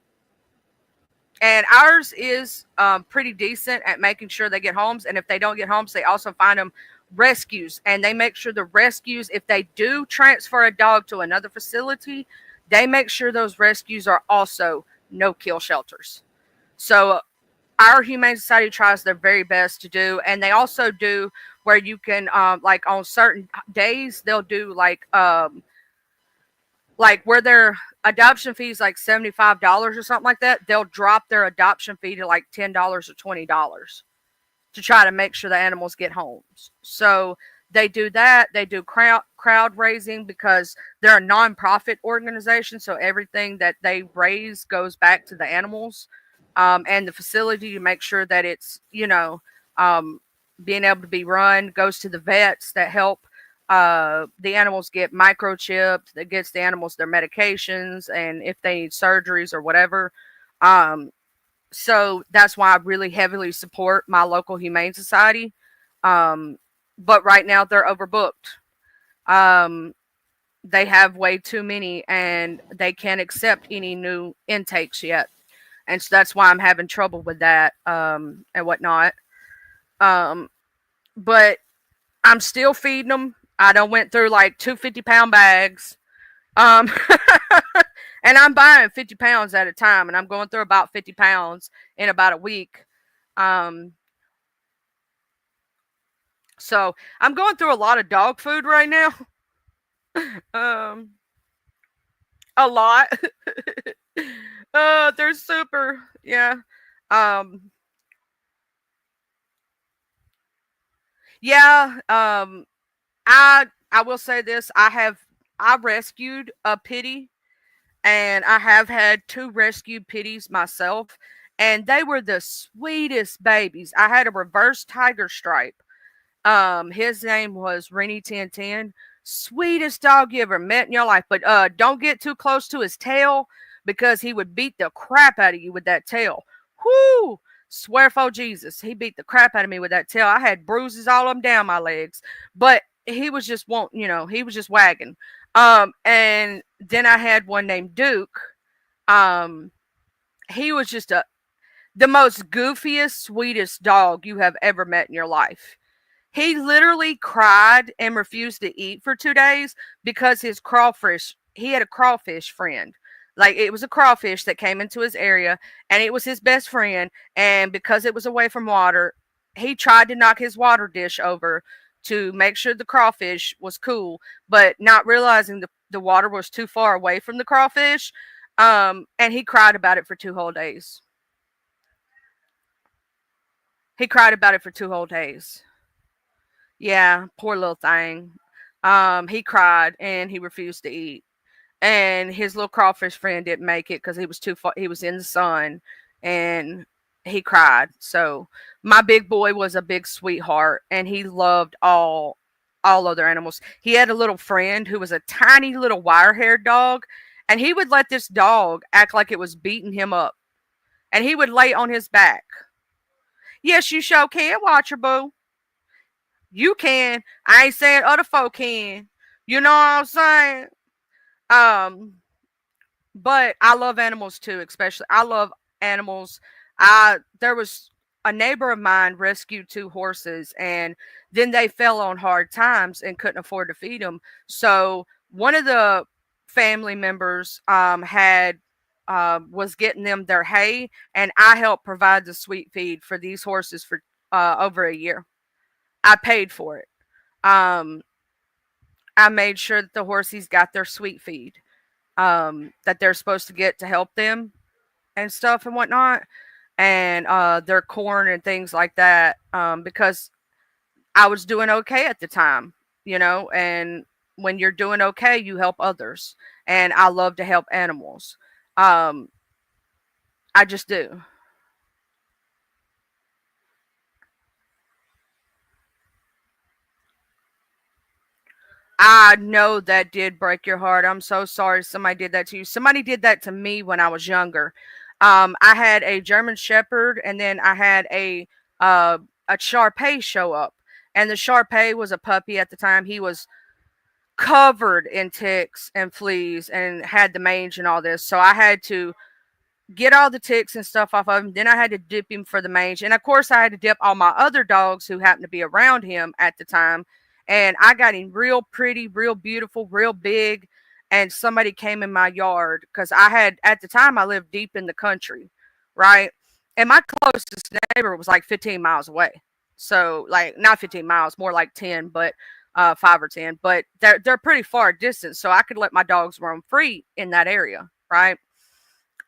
and ours is pretty decent at making sure they get homes. And if they don't get homes, they also find them rescues. And they make sure the rescues, if they do transfer a dog to another facility, they make sure those rescues are also no kill shelters. So our Humane Society tries their very best to do. And they also do where you can, like on certain days, they'll do like where their adoption fee is like $75 or something like that, they'll drop their adoption fee to like $10 or $20 to try to make sure the animals get homes. So they do that. They do crowd raising because they're a nonprofit organization. So everything that they raise goes back to the animals and the facility to make sure that it's, being able to be run, goes to the vets that help the animals get microchipped, that gets the animals their medications, and if they need surgeries or whatever. So that's why I really heavily support my local Humane Society. But right now they're overbooked. They have way too many and they can't accept any new intakes yet. And so that's why I'm having trouble with that and whatnot. But I'm still feeding them. I done went through like 250-pound bags. Um, and I'm buying 50 pounds at a time, and I'm going through about 50 pounds in about a week. Um, so I'm going through a lot of dog food right now. um, a lot. They're super. Yeah. Um, yeah. I will say this. I rescued a pitty, and I have had two rescued pitties myself, and they were the sweetest babies. I had a reverse tiger stripe. His name was Rennie 1010. Sweetest dog you ever met in your life. But don't get too close to his tail because he would beat the crap out of you with that tail. Whoo! Swear for Jesus, he beat the crap out of me with that tail. I had bruises all up and down my legs, but he was just he was just wagging. And then I had one named Duke. Um, he was just the most goofiest, sweetest dog you have ever met in your life. He literally cried and refused to eat for 2 days because he had a crawfish friend. Like it was a crawfish that came into his area and it was his best friend. And because it was away from water, he tried to knock his water dish over to make sure the crawfish was cool, but not realizing the water was too far away from the crawfish. And he cried about it for 2 whole days. He cried about it for 2 whole days. Yeah, poor little thing. He cried and he refused to eat. And his little crawfish friend didn't make it because he was too far. He was in the sun, and he cried. So my big boy was a big sweetheart, and he loved all other animals. He had a little friend who was a tiny little wire-haired dog, and he would let this dog act like it was beating him up, and he would lay on his back. Yes, you sure can, watcher boo. You can. I ain't saying other folk can. You know what I'm saying? Um, but I love animals too, especially I love animals. I There was a neighbor of mine rescued two horses, and then they fell on hard times and couldn't afford to feed them. So one of the family members had was getting them their hay, and I helped provide the sweet feed for these horses for over a year. I paid for it. Um, I made sure that the horses got their sweet feed that they're supposed to get to help them and stuff and whatnot, and their corn and things like that, because I was doing okay at the time, and when you're doing okay, you help others, and I love to help animals. Um, I just do. I know that did break your heart. I'm so sorry somebody did that to you. Somebody did that to me when I was younger. I had a German Shepherd, and then I had uh, a Shar Pei show up, and the Shar Pei was a puppy at the time. He was covered in ticks and fleas and had the mange and all this. So I had to get all the ticks and stuff off of him. Then I had to dip him for the mange. And of course, I had to dip all my other dogs who happened to be around him at the time. And I got him real pretty, real beautiful, real big. And somebody came in my yard because I had, at the time, I lived deep in the country, right? And my closest neighbor was like 15 miles away. So, like, not 15 miles, more like 10, but 5 or 10. But they're pretty far distance. So I could let my dogs roam free in that area, right?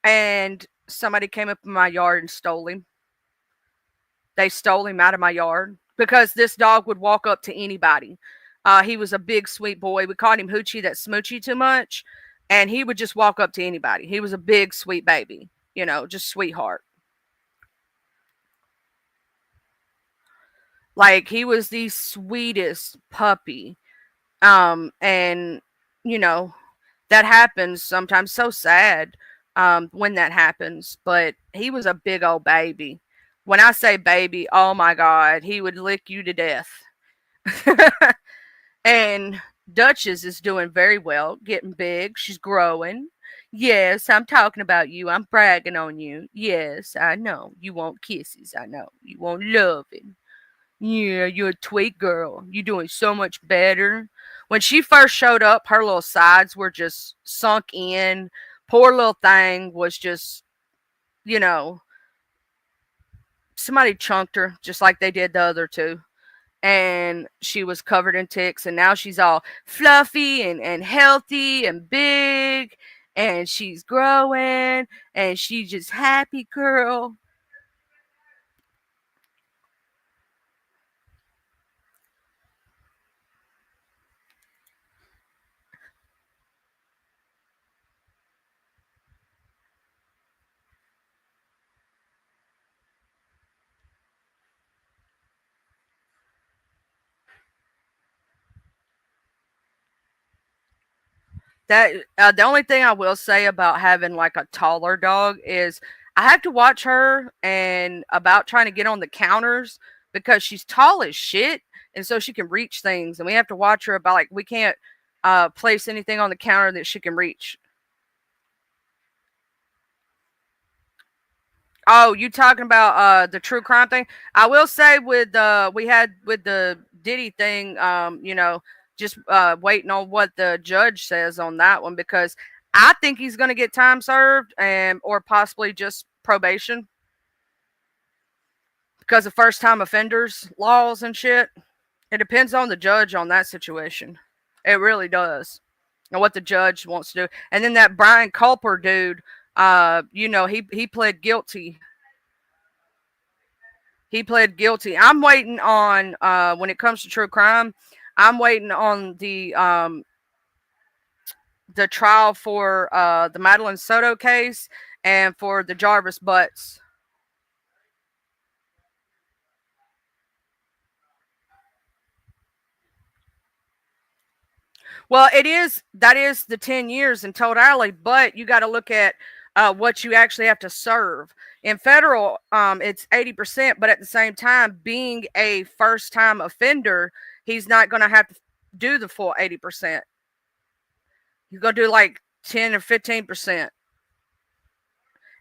And somebody came up in my yard and stole him. They stole him out of my yard because this dog would walk up to anybody. He was a big sweet boy. We called him Hoochie that smoochy too much, and he would just walk up to anybody. He was a big sweet baby, just sweetheart. Like he was the sweetest puppy. And you know that happens sometimes. So sad when that happens. But he was a big old baby. When I say baby, oh my god, he would lick you to death. And Duchess is doing very well, getting big. She's growing. Yes, I'm talking about you. I'm bragging on you. Yes, I know. You want kisses. I know. You want loving. Yeah, you're a tweet girl. You're doing so much better. When she first showed up, her little sides were just sunk in. Poor little thing was just, you know, somebody chunked her just like they did the other two. And she was covered in ticks. And now she's all fluffy and healthy and big. And she's growing. And she's just happy girl. That the only thing I will say about having like a taller dog is I have to watch her and about trying to get on the counters because she's tall as shit, and so she can reach things, and we have to watch her about like we can't place anything on the counter that she can reach. Oh, you talking about the true crime thing? I will say with we had with the Diddy thing, just waiting on what the judge says on that one because I think he's going to get time served and or possibly just probation because of first time offenders laws and shit. It depends on the judge on that situation. It really does. And what the judge wants to do. And then that Brian Culper dude, he pled guilty. He pled guilty. I'm waiting on when it comes to true crime. I'm waiting on the trial for the Madeline Soto case and for the Jarvis Butts. Well, it is that is the 10 years in totality, but you got to look at what you actually have to serve. In federal, it's 80%, but at the same time, being a first time offender, he's not going to have to do the full 80%. He's going to do like 10 or 15%.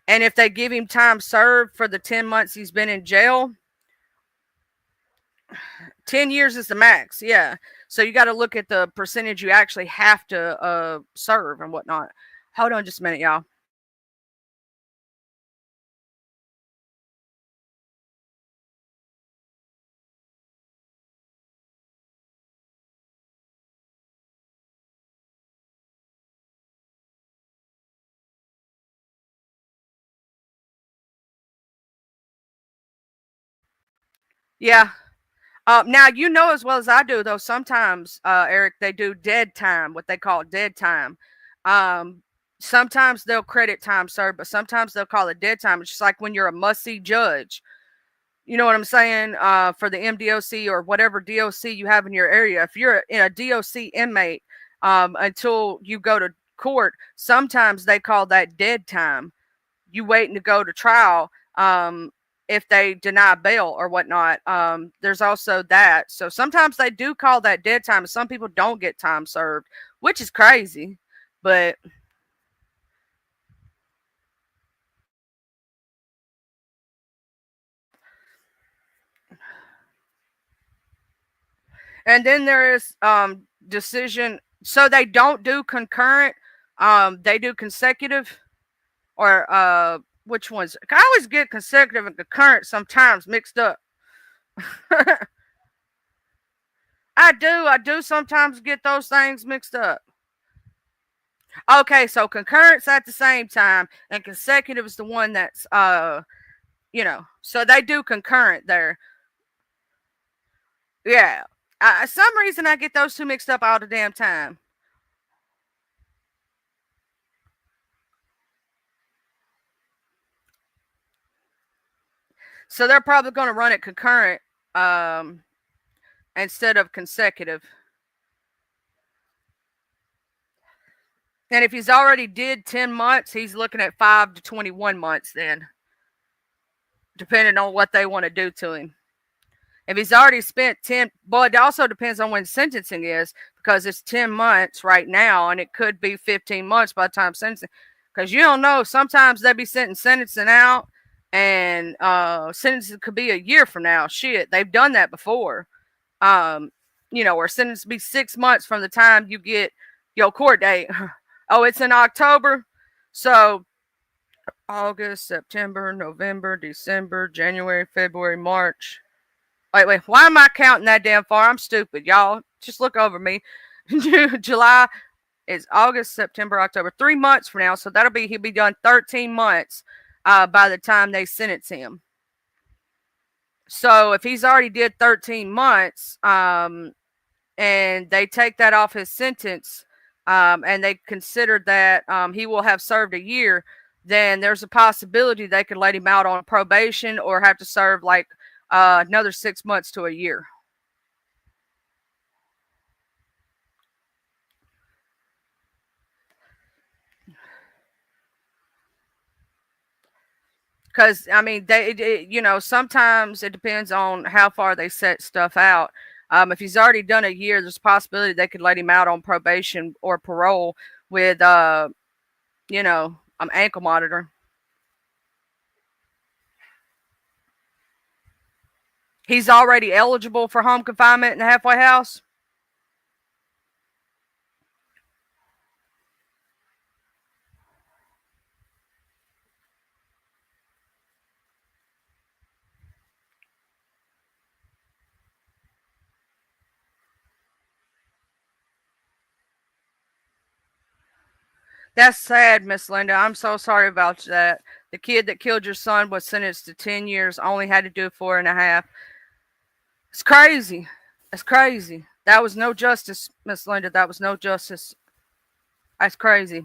And if they give him time served for the 10 months he's been in jail, 10 years is the max. Yeah. So you got to look at the percentage you actually have to serve and whatnot. Hold on just a minute, y'all. Yeah. Now you know as well as I do, though. Sometimes, Eric, they do dead time, what they call dead time. Um, Sometimes they'll credit time served, but sometimes they'll call it dead time. It's just like when you're a must-see judge. You know what I'm saying? For the MDOC or whatever DOC you have in your area. If you're in a DOC inmate, until you go to court, sometimes they call that dead time. You waiting to go to trial. If they deny bail or whatnot. There's also that. So sometimes they do call that dead time. Some people don't get time served, which is crazy. But and then there is decision. So they don't do concurrent. They do consecutive or which ones? I always get consecutive and concurrent sometimes mixed up. I do sometimes get those things mixed up. Okay, so concurrent's at the same time, and consecutive is the one that's so they do concurrent there. Yeah. Some reason I get those two mixed up all the damn time. So they're probably going to run it concurrent um, instead of consecutive. And if he's already did 10 months, he's looking at 5 to 21 months then, depending on what they want to do to him. If he's already spent 10, well, it also depends on when sentencing is because it's 10 months right now and it could be 15 months by the time sentencing. Because you don't know, sometimes they be sentencing out and sentencing could be a year from now. Shit, they've done that before. Um, or sentence be 6 months from the time you get your court date. Oh, it's in October. So August, September, November, December, January, February, March. Wait. Why am I counting that damn far? I'm stupid, y'all. Just look over me. July is August, September, October. 3 months from now. So he'll be done 13 months by the time they sentence him. So if he's already did 13 months, and they take that off his sentence, and they consider that he will have served a year, then there's a possibility they could let him out on probation or have to serve like another 6 months to a year. Because I mean, sometimes it depends on how far they set stuff out. If he's already done a year, there's a possibility they could let him out on probation or parole with, ankle monitor. He's already eligible for home confinement in the halfway house. That's sad, Miss Linda. I'm so sorry about that. The kid that killed your son was sentenced to 10 years, only had to do 4.5. It's crazy. It's crazy. That was no justice, Miss Linda. That was no justice. That's crazy.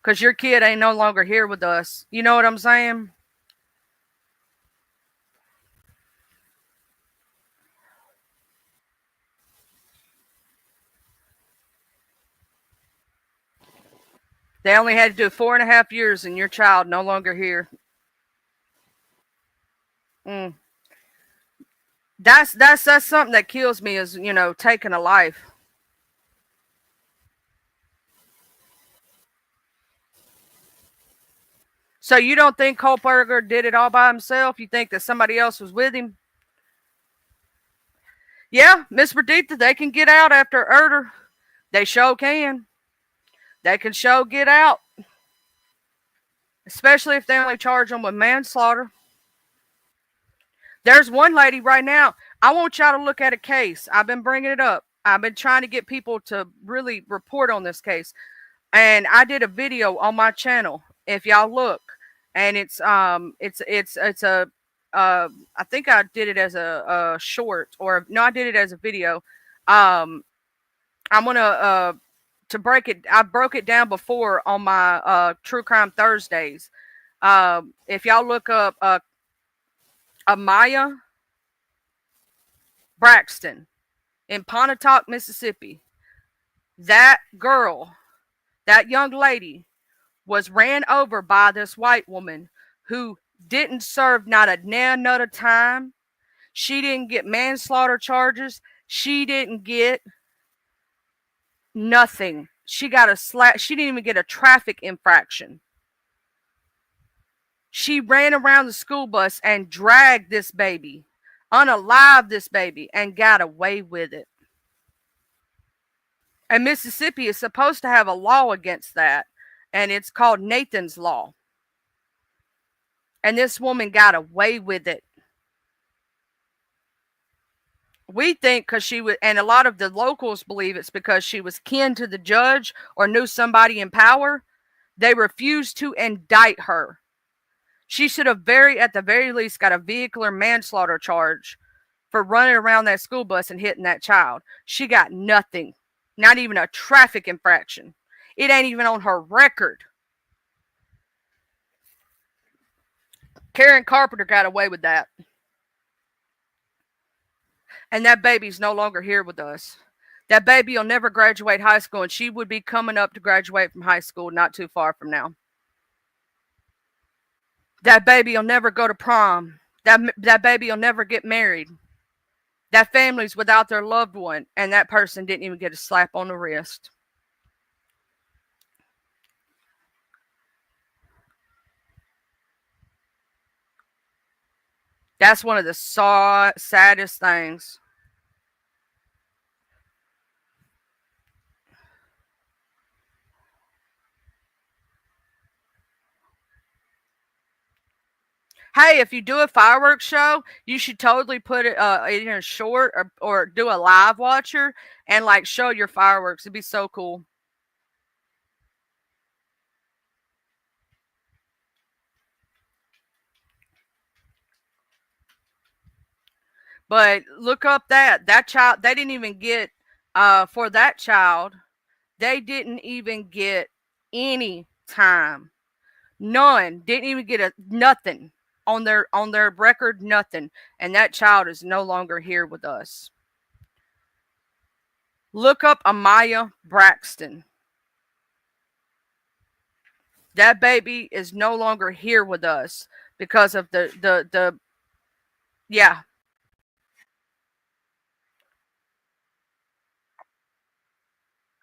Because your kid ain't no longer here with us. You know what I'm saying? They only had to do 4.5 years, and your child no longer here. Mm. That's something that kills me is taking a life. So you don't think Kohlberger did it all by himself? You think that somebody else was with him? Yeah, Miss Perdita, they can get out after murder. They sure can. They can sure get out, especially if they only charge them with manslaughter. There's one lady right now. I want y'all to look at a case. I've been bringing it up. I've been trying to get people to really report on this case, and I did a video on my channel. If y'all look, and it's a I think I did it as a short, or no, I did it as a video. I'm gonna to break it. I broke it down before on my True Crime Thursdays. If y'all look up Amaya Braxton in Pontotoc, Mississippi, that girl, that young lady, was ran over by this white woman who didn't serve not a nail nut of time. She didn't get manslaughter charges. She didn't get nothing. She got a slap. She didn't even get a traffic infraction. She ran around the school bus and dragged this baby, unalived this baby, and got away with it. And Mississippi is supposed to have a law against that, and it's called Nathan's Law. And this woman got away with it. We think because she was, and a lot of the locals believe it's because she was kin to the judge or knew somebody in power. They refused to indict her. She should have at the very least got a vehicular manslaughter charge for running around that school bus and hitting that child. She got nothing, not even a traffic infraction. It ain't even on her record. Karen Carpenter got away with that. And that baby's no longer here with us. That baby will never graduate high school, and she would be coming up to graduate from high school not too far from now. That baby will never go to prom. That baby will never get married. That family's without their loved one, and that person didn't even get a slap on the wrist. That's one of the saddest things. Hey, if you do a fireworks show, you should totally put it in a short or do a live watcher and like show your fireworks. It'd be so cool. But look up that child. They didn't even get for that child. They didn't even get any time. None. Didn't even get nothing on their record. Nothing. And that child is no longer here with us. Look up Amaya Braxton. That baby is no longer here with us because of the yeah.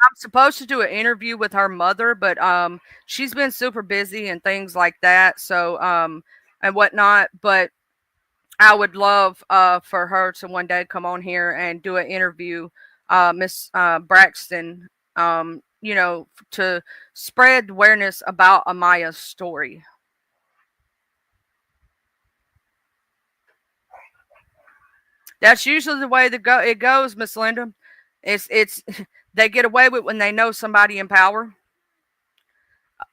I'm supposed to do an interview with her mother, but she's been super busy and things like that. So and whatnot. But I would love for her to one day come on here and do an interview, Miss Braxton. To spread awareness about Amaya's story. That's usually the way it goes, Miss Linda. It's they get away with when they know somebody in power.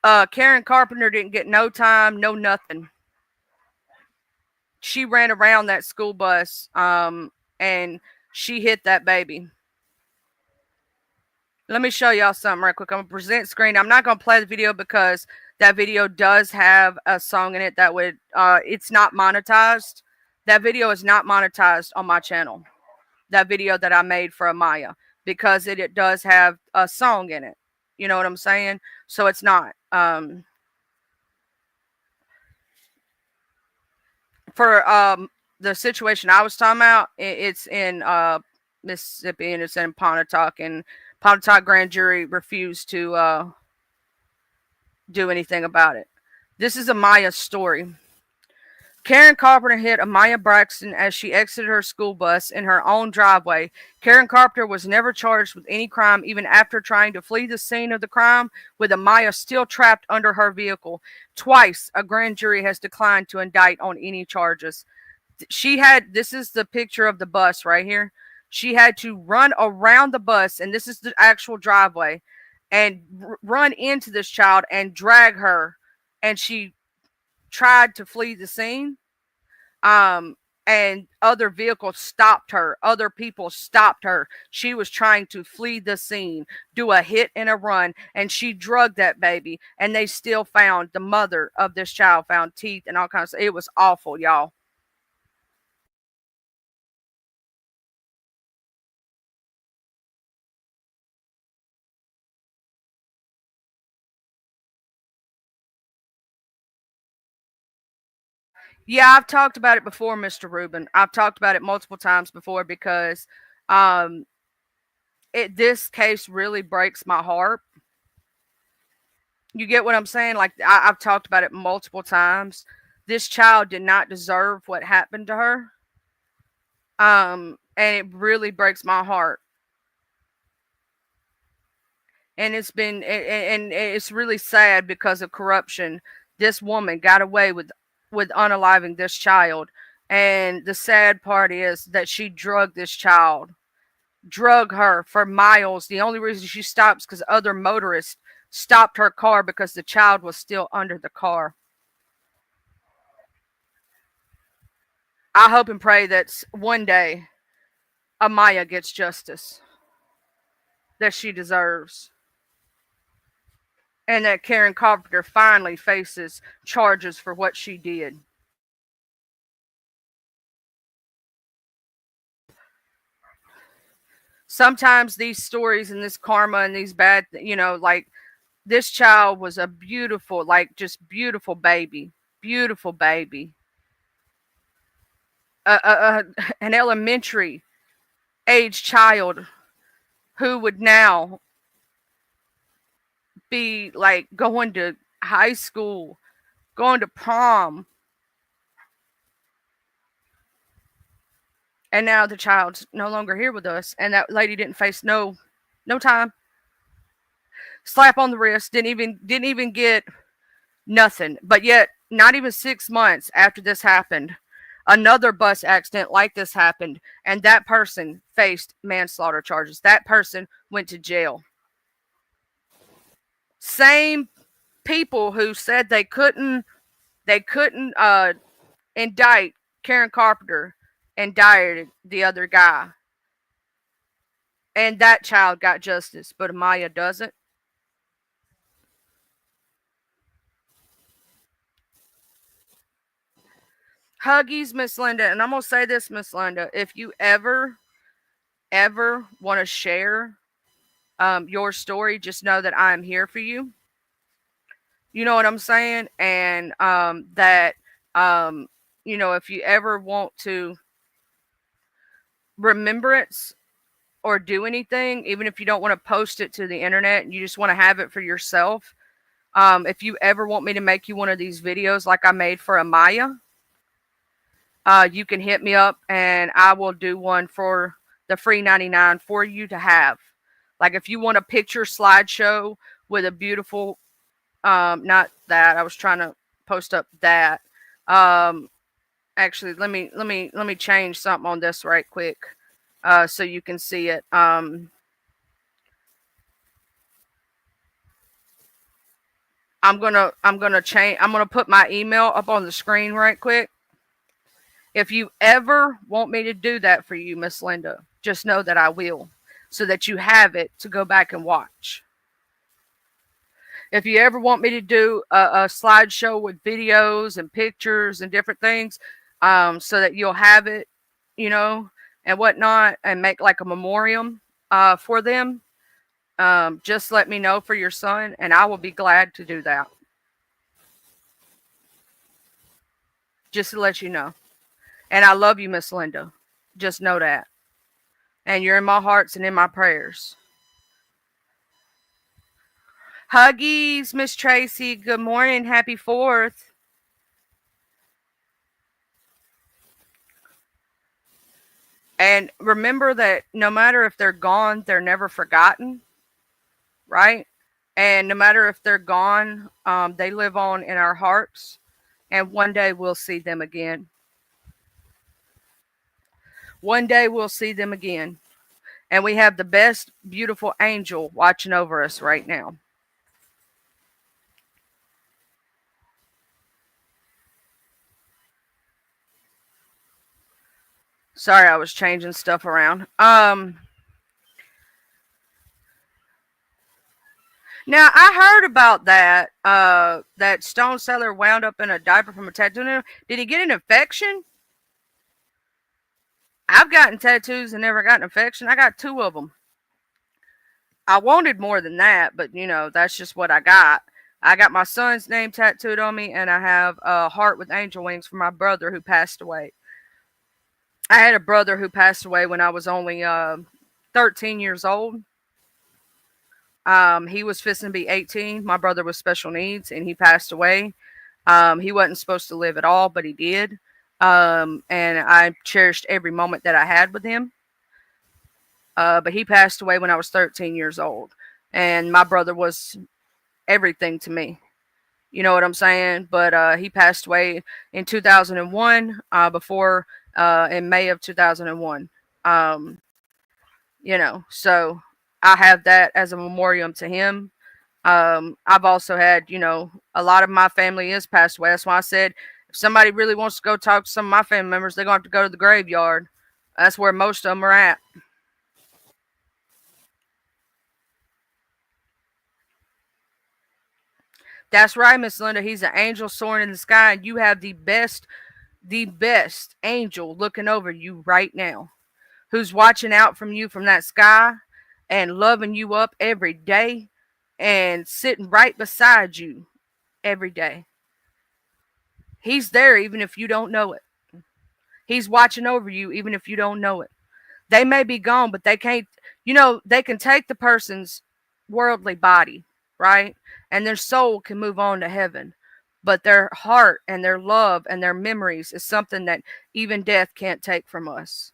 Karen Carpenter didn't get no time, no nothing. She ran around that school bus, and she hit that baby. Let me show y'all something right quick. I'm gonna present screen. I'm not gonna play the video because that video does have a song in it that would it's not monetized. That video is not monetized on my channel. That video that I made for Amaya, because it does have a song in it. You know what I'm saying? So it's not. For the situation I was talking about, it's in Mississippi, and it's in Pontotoc, and Pontotoc grand jury refused to do anything about it. This is Amaya's story. Karen Carpenter hit Amaya Braxton as she exited her school bus in her own driveway. Karen Carpenter was never charged with any crime, even after trying to flee the scene of the crime, with Amaya still trapped under her vehicle. Twice, a grand jury has declined to indict on any charges. This is the picture of the bus right here. She had to run around the bus, and this is the actual driveway, and run into this child and drag her, and she tried to flee the scene. And other vehicles stopped her. Other people stopped her. She was trying to flee the scene, do a hit and a run, and she drugged that baby. And they still found the mother of this child, found teeth and all kinds of. It was awful, y'all. Yeah, I've talked about it before, Mr. Rubin. I've talked about it multiple times before because um, this case really breaks my heart. You get what I'm saying? Like I've talked about it multiple times. This child did not deserve what happened to her. And it really breaks my heart. And it's really sad because of corruption. This woman got away with unaliving this child. And the sad part is that she drugged this child, drug her for miles. The only reason she stopped is because other motorists stopped her car because the child was still under the car. I hope and pray that one day Amaya gets justice that she deserves, and that Karen Carpenter finally faces charges for what she did. Sometimes these stories and this karma and these bad, like this child was a beautiful, like just beautiful baby, beautiful baby. An elementary age child who would now be like going to high school, going to prom. And now the child's no longer here with us, and that lady didn't face no time. Slap on the wrist, didn't even get nothing. But yet, not even 6 months after this happened, another bus accident like this happened, and that person faced manslaughter charges. That person went to jail. Same people who said they couldn't indict Karen Carpenter indicted the other guy. And that child got justice, but Amaya doesn't. Huggies, Miss Linda, and I'm gonna say this, Miss Linda, if you ever want to share your story, just know that I am here for you. You know what I'm saying? And that if you ever want to remembrance or do anything, even if you don't want to post it to the internet and you just want to have it for yourself, if you ever want me to make you one of these videos like I made for Amaya, you can hit me up and I will do one for the free 99 for you to have. Like if you want a picture slideshow with a beautiful, not that I was trying to post up that. Actually, let me change something on this right quick, so you can see it. I'm gonna put my email up on the screen right quick. If you ever want me to do that for you, Miss Linda, just know that I will, so that you have it to go back and watch. If you ever want me to do a slideshow with videos and pictures and different things, so that you'll have it, and whatnot, and make like a memoriam for them, Just let me know for your son, and I will be glad to do that. Just to let you know. And I love you, Miss Linda. Just know that. And you're in my hearts and in my prayers. Huggies, Miss Tracy. Good morning. Happy 4th. And remember that no matter if they're gone, they're never forgotten, right? And no matter if they're gone, they live on in our hearts. And one day we'll see them again. One day we'll see them again. And we have the best, beautiful angel watching over us right now. Sorry, I was changing stuff around. Now I heard about that. That Stone Seller wound up in a diaper from a tattoo. Did he get an infection? I've gotten tattoos and never got an infection. I got 2 of them. I wanted more than that, but that's just what I got. I got my son's name tattooed on me, and I have a heart with angel wings for my brother who passed away. I had a brother who passed away when I was only 13 years old. He was fixing to be 18. My brother was special needs, and he passed away. He wasn't supposed to live at all, but he did. And I cherished every moment that I had with him. But he passed away when I was 13 years old. And my brother was everything to me. You know what I'm saying? But he passed away in 2001, in May of 2001. So I have that as a memoriam to him. I've also had, a lot of my family is passed away. That's why I said if somebody really wants to go talk to some of my family members, they're going to have to go to the graveyard. That's where most of them are at. That's right, Miss Linda. He's an angel soaring in the sky, and you have the best angel looking over you right now, who's watching out from you from that sky and loving you up every day and sitting right beside you every day. He's there even if you don't know it. He's watching over you even if you don't know it. They may be gone, but they can't, they can take the person's worldly body, right? And their soul can move on to heaven. But their heart and their love and their memories is something that even death can't take from us.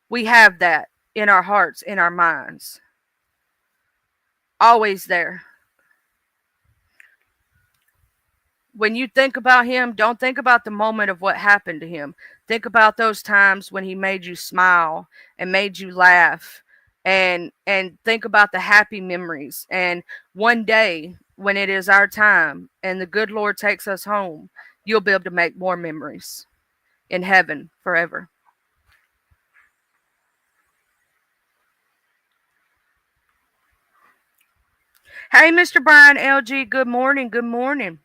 We have that in our hearts, in our minds. Always there. When you think about him, don't think about the moment of what happened to him. Think about those times when he made you smile and made you laugh, and think about the happy memories. And one day when it is our time and the good Lord takes us home, you'll be able to make more memories in heaven forever. Hey, Mr. Brian LG, good morning. Good morning.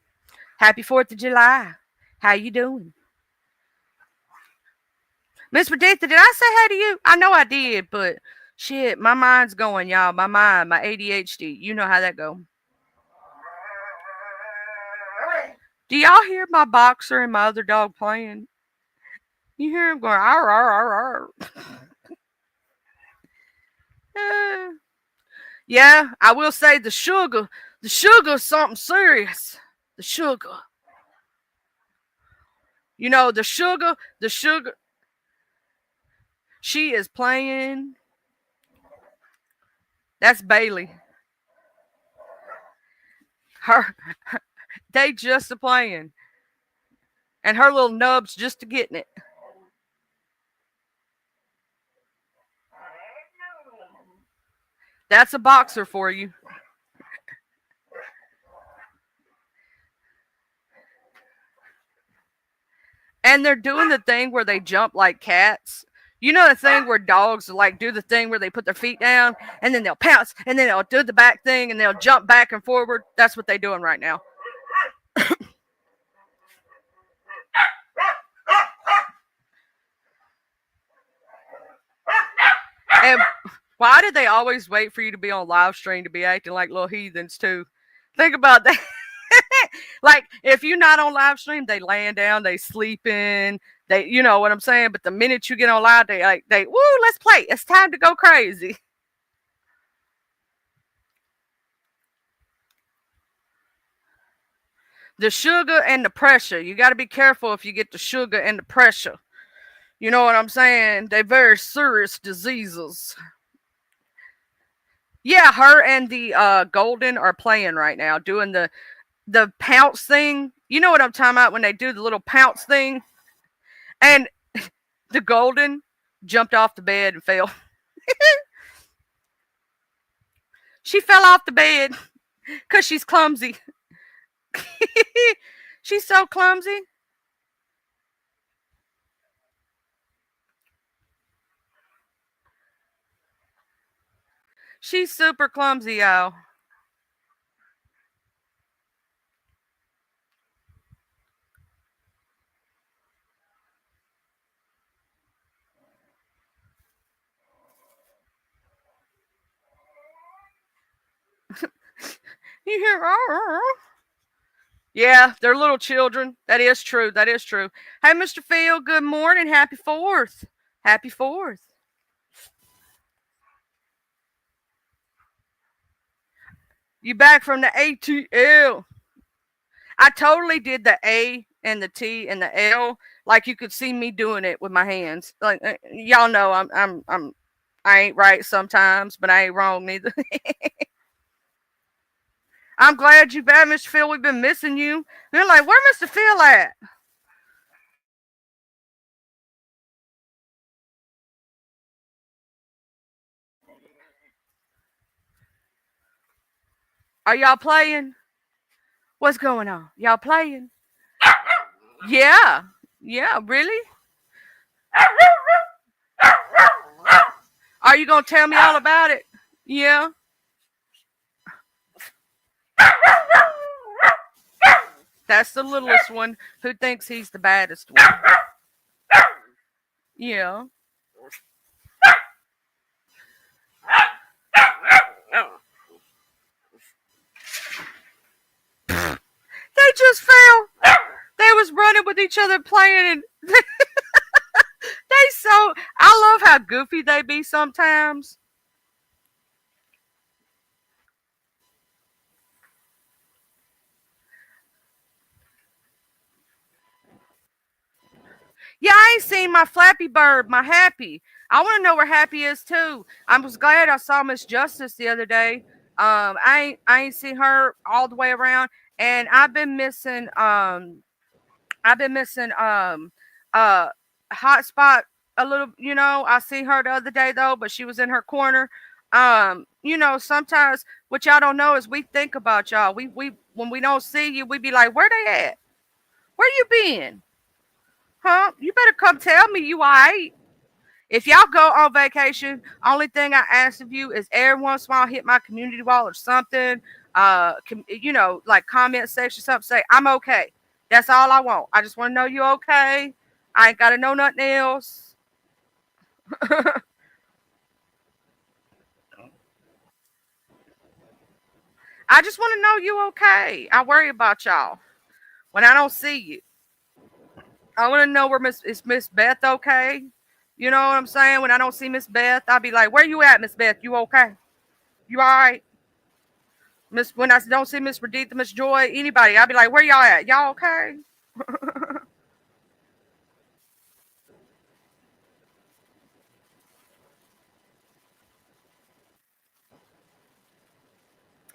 Happy 4th of July. How you doing? Miss Predicta, did I say hi to you? I know I did, but shit, my mind's going, y'all. My mind, my ADHD. You know how that go. Do y'all hear my boxer and my other dog playing? You hear him going, arr, arr, arr, arr. Yeah, I will say the sugar is something serious. The sugar. The sugar. She is playing. That's Bailey. Her, they just a playing. And her little nubs just a getting it. That's a boxer for you. And they're doing the thing where they jump like cats. You know the thing where dogs like do the thing where they put their feet down and then they'll pounce and then they'll do the back thing and they'll jump back and forward. That's what they're doing right now. and Why did they always wait for you to be on live stream to be acting like little heathens too? Think about that. Like if you're not on live stream, they laying down, they sleeping, they, you know what I'm saying. But the minute you get on live, they like they, woo, let's play. It's time to go crazy. The sugar and the pressure. You got to be careful if you get the sugar and the pressure. You know what I'm saying? They're very serious diseases. Yeah, her and the Golden are playing right now, doing the pounce thing. You know what I'm talking about when they do the little pounce thing? And the Golden jumped off the bed and fell. She fell off the bed because she's clumsy. She's so clumsy. She's super clumsy, y'all. You hear? Yeah, they're little children. That is true. That is true. Hey, Mr. Phil, good morning. Happy 4th. Happy 4th. You back from the ATL. I totally did the A and the T and the L. Like you could see me doing it with my hands. Like y'all know I ain't right sometimes, but I ain't wrong neither. I'm glad you back, Mr. Phil. We've been missing you. And they're like, where Mr. Phil at? Are y'all playing? What's going on? Y'all playing? Yeah. Yeah, really? Are you gonna tell me all about it? Yeah. That's the littlest one who thinks he's the baddest one. Yeah. They just fell. They was running with each other playing and they so I love how goofy they be sometimes. Yeah, I ain't seen my Flappy Bird, my Happy. I want to know where Happy is too. I was glad I saw Miss Justice the other day. I ain't seen her all the way around, and I've been missing uh Hotspot a little. You know, I seen her the other day though, but she was in her corner. You know, sometimes what y'all don't know is we think about y'all. We when we don't see you, we be like, where they at? Where you been? Huh? You better come tell me you alright. If y'all go on vacation, only thing I ask of you is every once in a while hit my community wall or something. You know, like comment section, something. Say I'm okay. That's all I want. I just want to know you okay. I ain't gotta know nothing else. I just want to know you okay. I worry about y'all when I don't see you. I want to know where Miss Beth okay. You know what I'm saying? When I don't see Miss Beth, I'll be like, "Where you at, Miss Beth? You okay? You all right?" Miss when I don't see Miss Reditha, Miss Joy, anybody, I'll be like, "Where y'all at? Y'all okay?"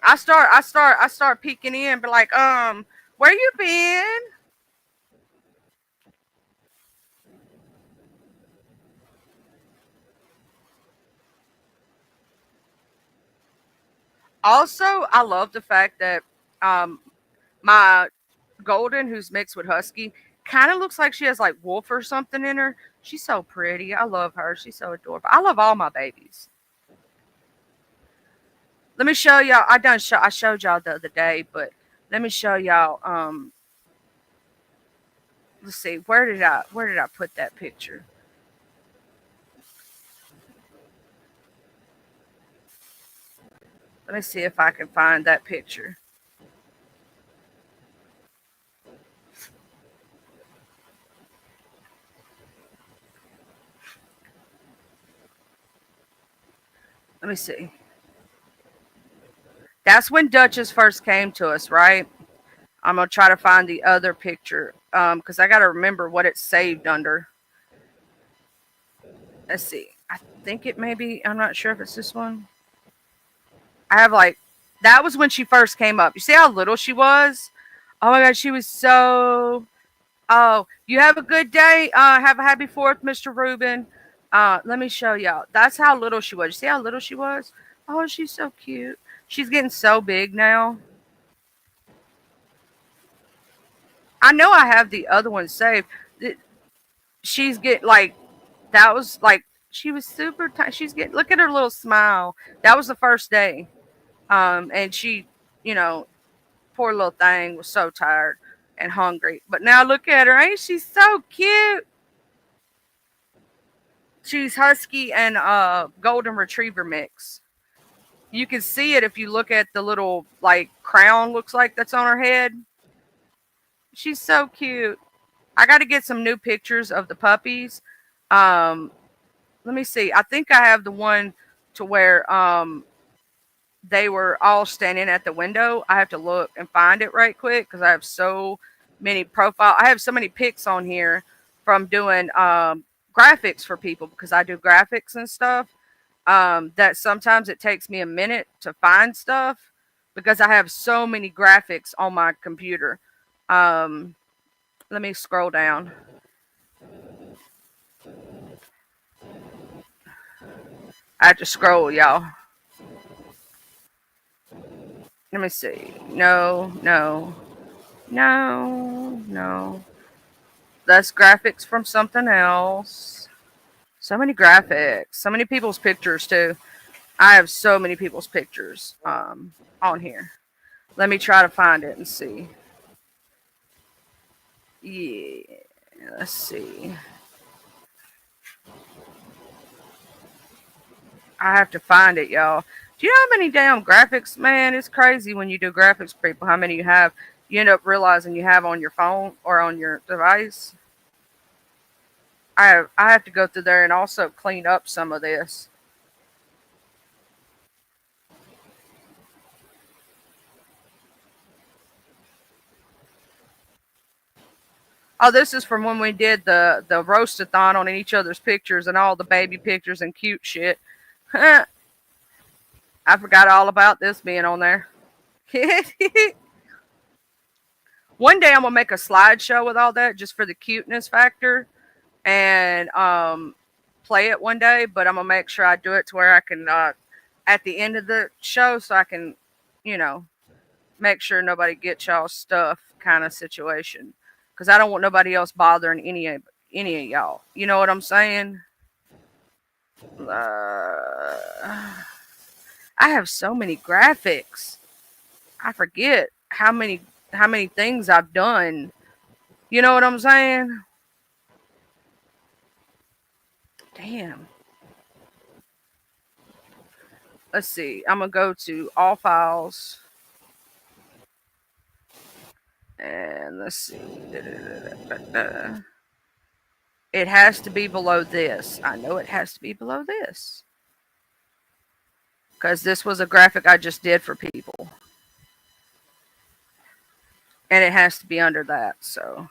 I start peeking in, but like, where you been? Also, I love the fact that um my Golden, who's mixed with Husky, kind of looks like she has like wolf or something in her. She's so pretty. I love her. She's so adorable. I love all my babies. Let me show y'all. I showed y'all the other day, but let me show y'all. Let's see. Where did I put that picture? Let me see if I can find that picture. Let me see. That's when Duchess first came to us, right? I'm gonna try to find the other picture because I gotta remember what it's saved under. Let's see. I think it may be. I'm not sure if it's this one. I have like that was when she first came up. You see how little she was? Oh my god, she was so. Oh, you have a good day. Have a happy Fourth, Mr. Rubin. Let me show y'all. That's how little she was. You see how little she was? Oh, she's so cute. She's getting so big now. I know I have the other one saved. She's getting like that was like she was super tight. She's getting look at her little smile. That was the first day. And she, you know, poor little thing was so tired and hungry. But now look at her. Ain't she so cute? She's husky and golden retriever mix. You can see it if you look at the little like crown looks like that's on her head. She's so cute. I got to get some new pictures of the puppies. Um, Let me see. I think I have the one to where they were all standing at the window. I have to look and find it right quick because I have so many profile. I have so many pics on here from doing graphics for people because I do graphics and stuff. That sometimes it takes me a minute to find stuff because I have so many graphics on my computer. Um, Let me scroll down. I have to scroll, y'all. Let me see. No, no, no, no. That's graphics from something else. So many graphics. So many people's pictures too. I have so many people's pictures on here. Let me try to find it and see. Yeah, let's see. I have to find it, y'all. Do you know how many damn graphics, man? It's crazy when you do graphics, people. How many you have? You end up realizing you have on your phone or on your device. I have to go through there and also clean up some of this. Oh, this is from when we did the roastathon on each other's pictures and all the baby pictures and cute shit. I forgot all about this being on there. One day I'm gonna make a slideshow with all that just for the cuteness factor and play it one day. But I'm gonna make sure I do it to where I can at the end of the show so I can, you know, make sure nobody gets y'all stuff kind of situation because I don't want nobody else bothering any of y'all. You know what I'm saying? I have so many graphics. I forget how many things I've done. You know what I'm saying? Damn. Let's see. I'm gonna go to all files and let's see. It has to be below this. I know it has to be below this because this was a graphic I just did for people, and it has to be under that. So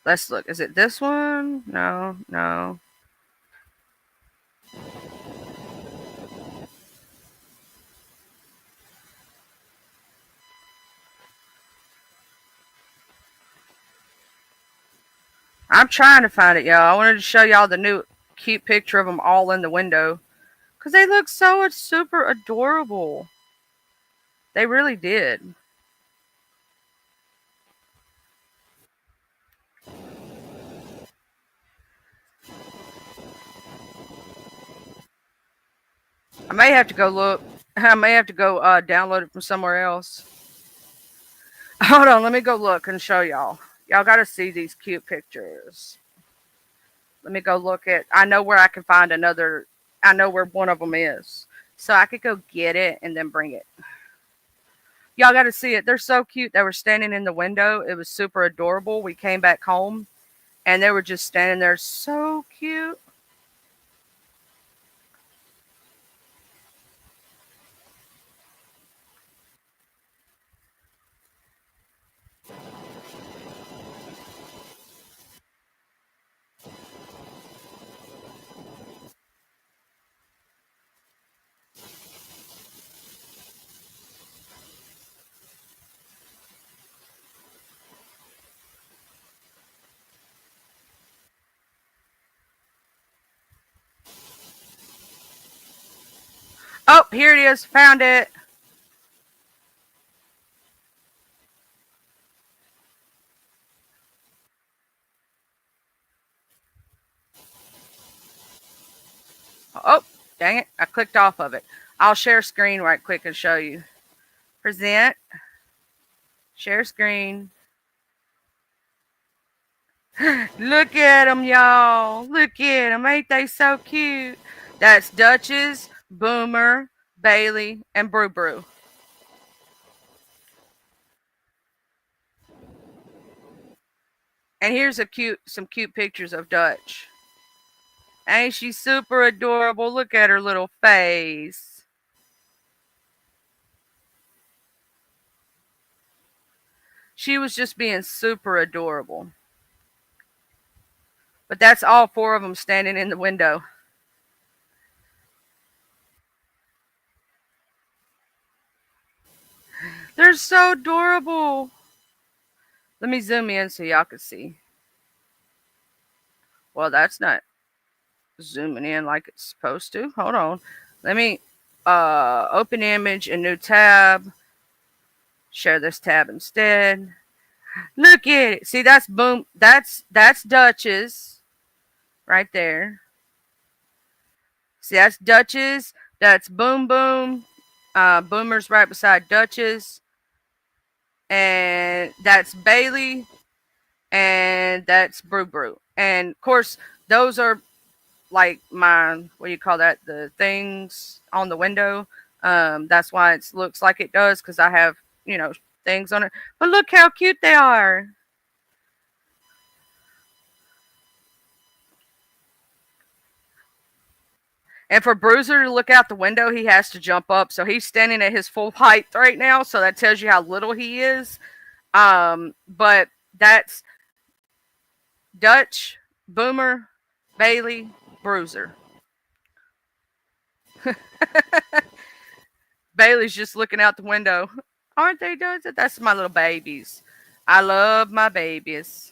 let's look. Is it this one? No, no. I'm trying to find it, y'all. I wanted to show y'all the new cute picture of them all in the window because they look so super adorable. They really did. I may have to go look. I may have to go download it from somewhere else. Hold on, let me go look and show y'all. Y'all got to see these cute pictures. Let me go look at. I know where I can find another. I know where one of them is, so I could go get it and then bring it. Y'all got to see it. They're so cute. They were standing in the window. It was super adorable. We came back home and they were just standing there, so cute. Oh, here it is. Found it. Oh, dang it. I clicked off of it. I'll share screen right quick and show you. Present. Share screen. Look at them, y'all. Look at them. Ain't they so cute? That's Duchess, Boomer, Bailey, and Brew Brew. And here's some cute pictures of Dutch. Ain't she super adorable? Look at her little face. She was just being super adorable. But that's all four of them standing in the window. They're so adorable. Let me zoom in so y'all can see. Well, that's not zooming in like it's supposed to. Hold on. Let me open image, a new tab. Share this tab instead. Look at it. See, that's boom. That's Duchess right there. See, that's Duchess. That's Boom Boom. Boomer's right beside Duchess. And that's Bailey. And that's Brew Brew. And of course, those are like my, what do you call that? The things on the window. That's why it looks like it does, because I have, things on it. But look how cute they are. And for Bruiser to look out the window, he has to jump up. So he's standing at his full height right now. So that tells you how little he is. But that's Dutch, Boomer, Bailey, Bruiser. Bailey's just looking out the window. Aren't they doing it? That's my little babies. I love my babies.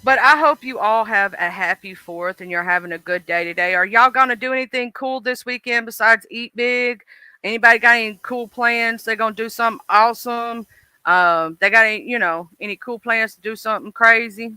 But I hope you all have a happy 4th and you're having a good day today. Are y'all going to do anything cool this weekend besides eat big? Anybody got any cool plans? They're going to do something awesome? They got any cool plans to do something crazy?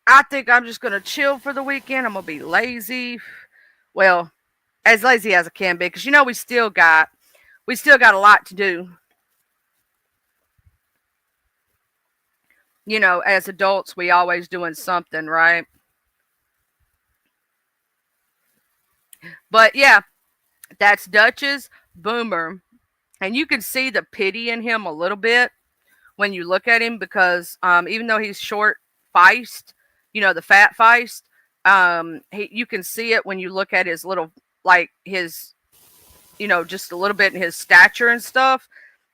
I think I'm just going to chill for the weekend. I'm going to be lazy. Well, as lazy as I can be, because we still got a lot to do. As adults, we always doing something, right? But yeah, that's Dutch's Boomer. And you can see the pity in him a little bit when you look at him, because even though he's short feist, the fat feist, you can see it when you look at his little, like his, just a little bit in his stature and stuff.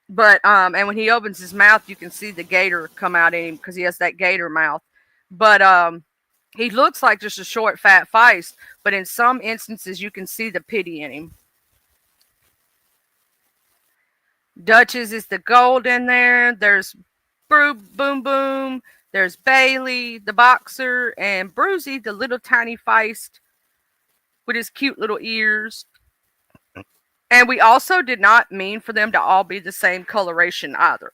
But and when he opens his mouth, you can see the gator come out in him, because he has that gator mouth. But he looks like just a short fat feist, but in some instances you can see the pity in him. Duchess is the gold in there. There's Boom Boom. There's Bailey, the boxer, and Brucey, the little tiny feist with his cute little ears. And we also did not mean for them to all be the same coloration either.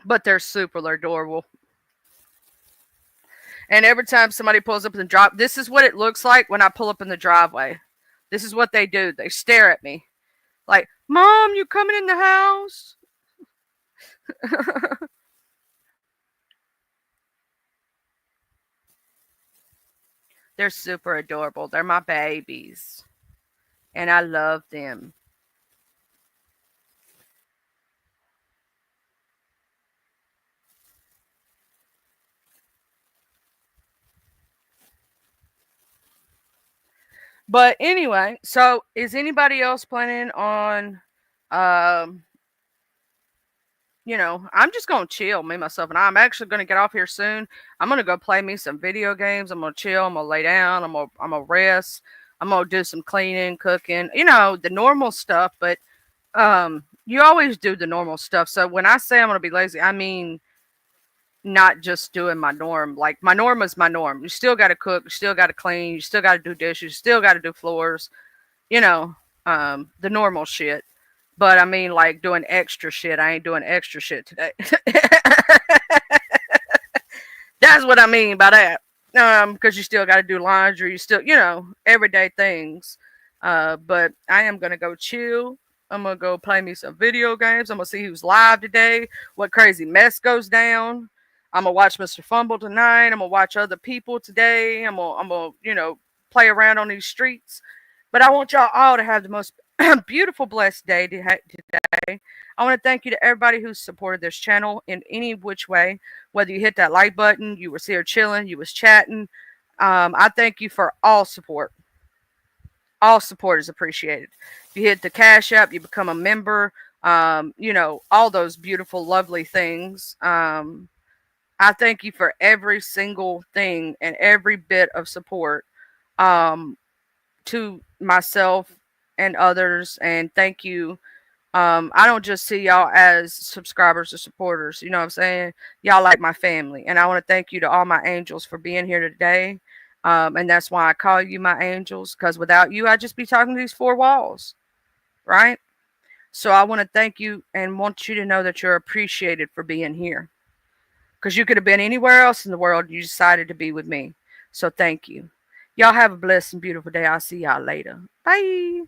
But they're super adorable. And every time somebody pulls up in the driveway, this is what it looks like when I pull up in the driveway. This is what they do. They stare at me. Like, Mom, you coming in the house? They're super adorable. They're my babies. And I love them. But anyway, so is anybody else planning on, you know, I'm just going to chill, me, myself, and I'm actually going to get off here soon. I'm going to go play me some video games. I'm going to chill. I'm going to lay down. I'm going to rest. I'm going to do some cleaning, cooking, you know, the normal stuff. But you always do the normal stuff. So when I say I'm going to be lazy, I mean not just doing my norm. Like, my norm is my norm. You still got to cook. You still got to clean. You still got to do dishes. You still got to do floors. You know, the normal shit. But I mean, like, doing extra shit. I ain't doing extra shit today. That's what I mean by that. Because you still got to do laundry. You still, you know, everyday things. But I am going to go chill. I'm going to go play me some video games. I'm going to see who's live today. What crazy mess goes down. I'm going to watch Mr. Fumble tonight. I'm going to watch other people today. I'm going to, you know, play around on these streets. But I want y'all all to have the most beautiful, blessed day today. I want to thank you to everybody who's supported this channel in any which way. Whether you hit that like button, you was here chilling, you was chatting. I thank you for all support. All support is appreciated. If you hit the Cash App, you become a member. You know, all those beautiful, lovely things. I thank you for every single thing and every bit of support to myself and others. And thank you. I don't just see y'all as subscribers or supporters. You know what I'm saying? Y'all like my family. And I want to thank you to all my angels for being here today. And that's why I call you my angels. Because without you, I'd just be talking to these four walls. Right? So I want to thank you and want you to know that you're appreciated for being here. Because you could have been anywhere else in the world. You decided to be with me. So thank you. Y'all have a blessed and beautiful day. I'll see y'all later. Bye.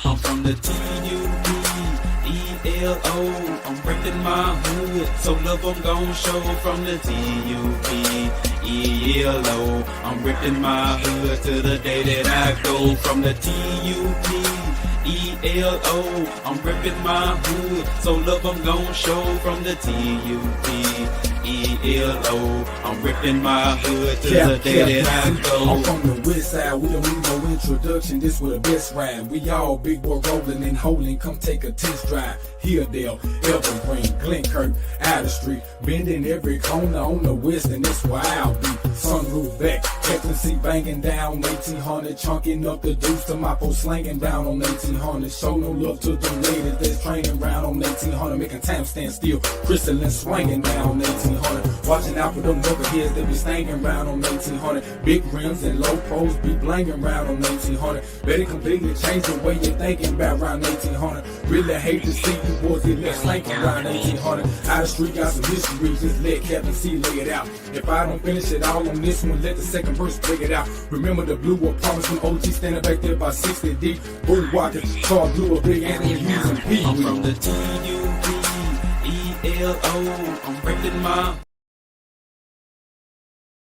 I'm from the T-U-B-E-L-O. I'm reppin' my hood, so love I'm gon' show. From the T-U-B-E-L-O. I'm reppin' my hood to the day that I go. From the T-U-B-E-L-O. I'm reppin' my hood, so love I'm gon' show. From the T-U-B-E-L-O. I'm reppin' my hood to the day that I go. I'm from the west side, we don't need no introduction, this was the best ride. We all big boy rolling and holding, come take a test drive. Hilldale, Evergreen, Glenkirk, Outer Street, bending every corner on the west, and that's where I'll be. Sunroof back, Captain C banging down 1800, chunking up the deuce to my post slanging down on 1800. Show no love to them ladies that's training round on 1800, making time stand still, crystalline swinging down on 1800. Watching out for them knuckleheads that be staying round on 1800. Big rims and low pros be blanging round on 1800. Better completely change the way you're thinking about round 1800. Really hate to see you boys get left slanking around 1800. Out the street got some history, just let Captain C lay it out. If I don't finish it all on this one, let the second verse break it out. Remember the blue war promise when OG standing back there by 60 deep. Bull walking, Charles Blue, a big Anthony Hughes and Pee. I'm from the T-U-B-E-L-O. I'm reppin' my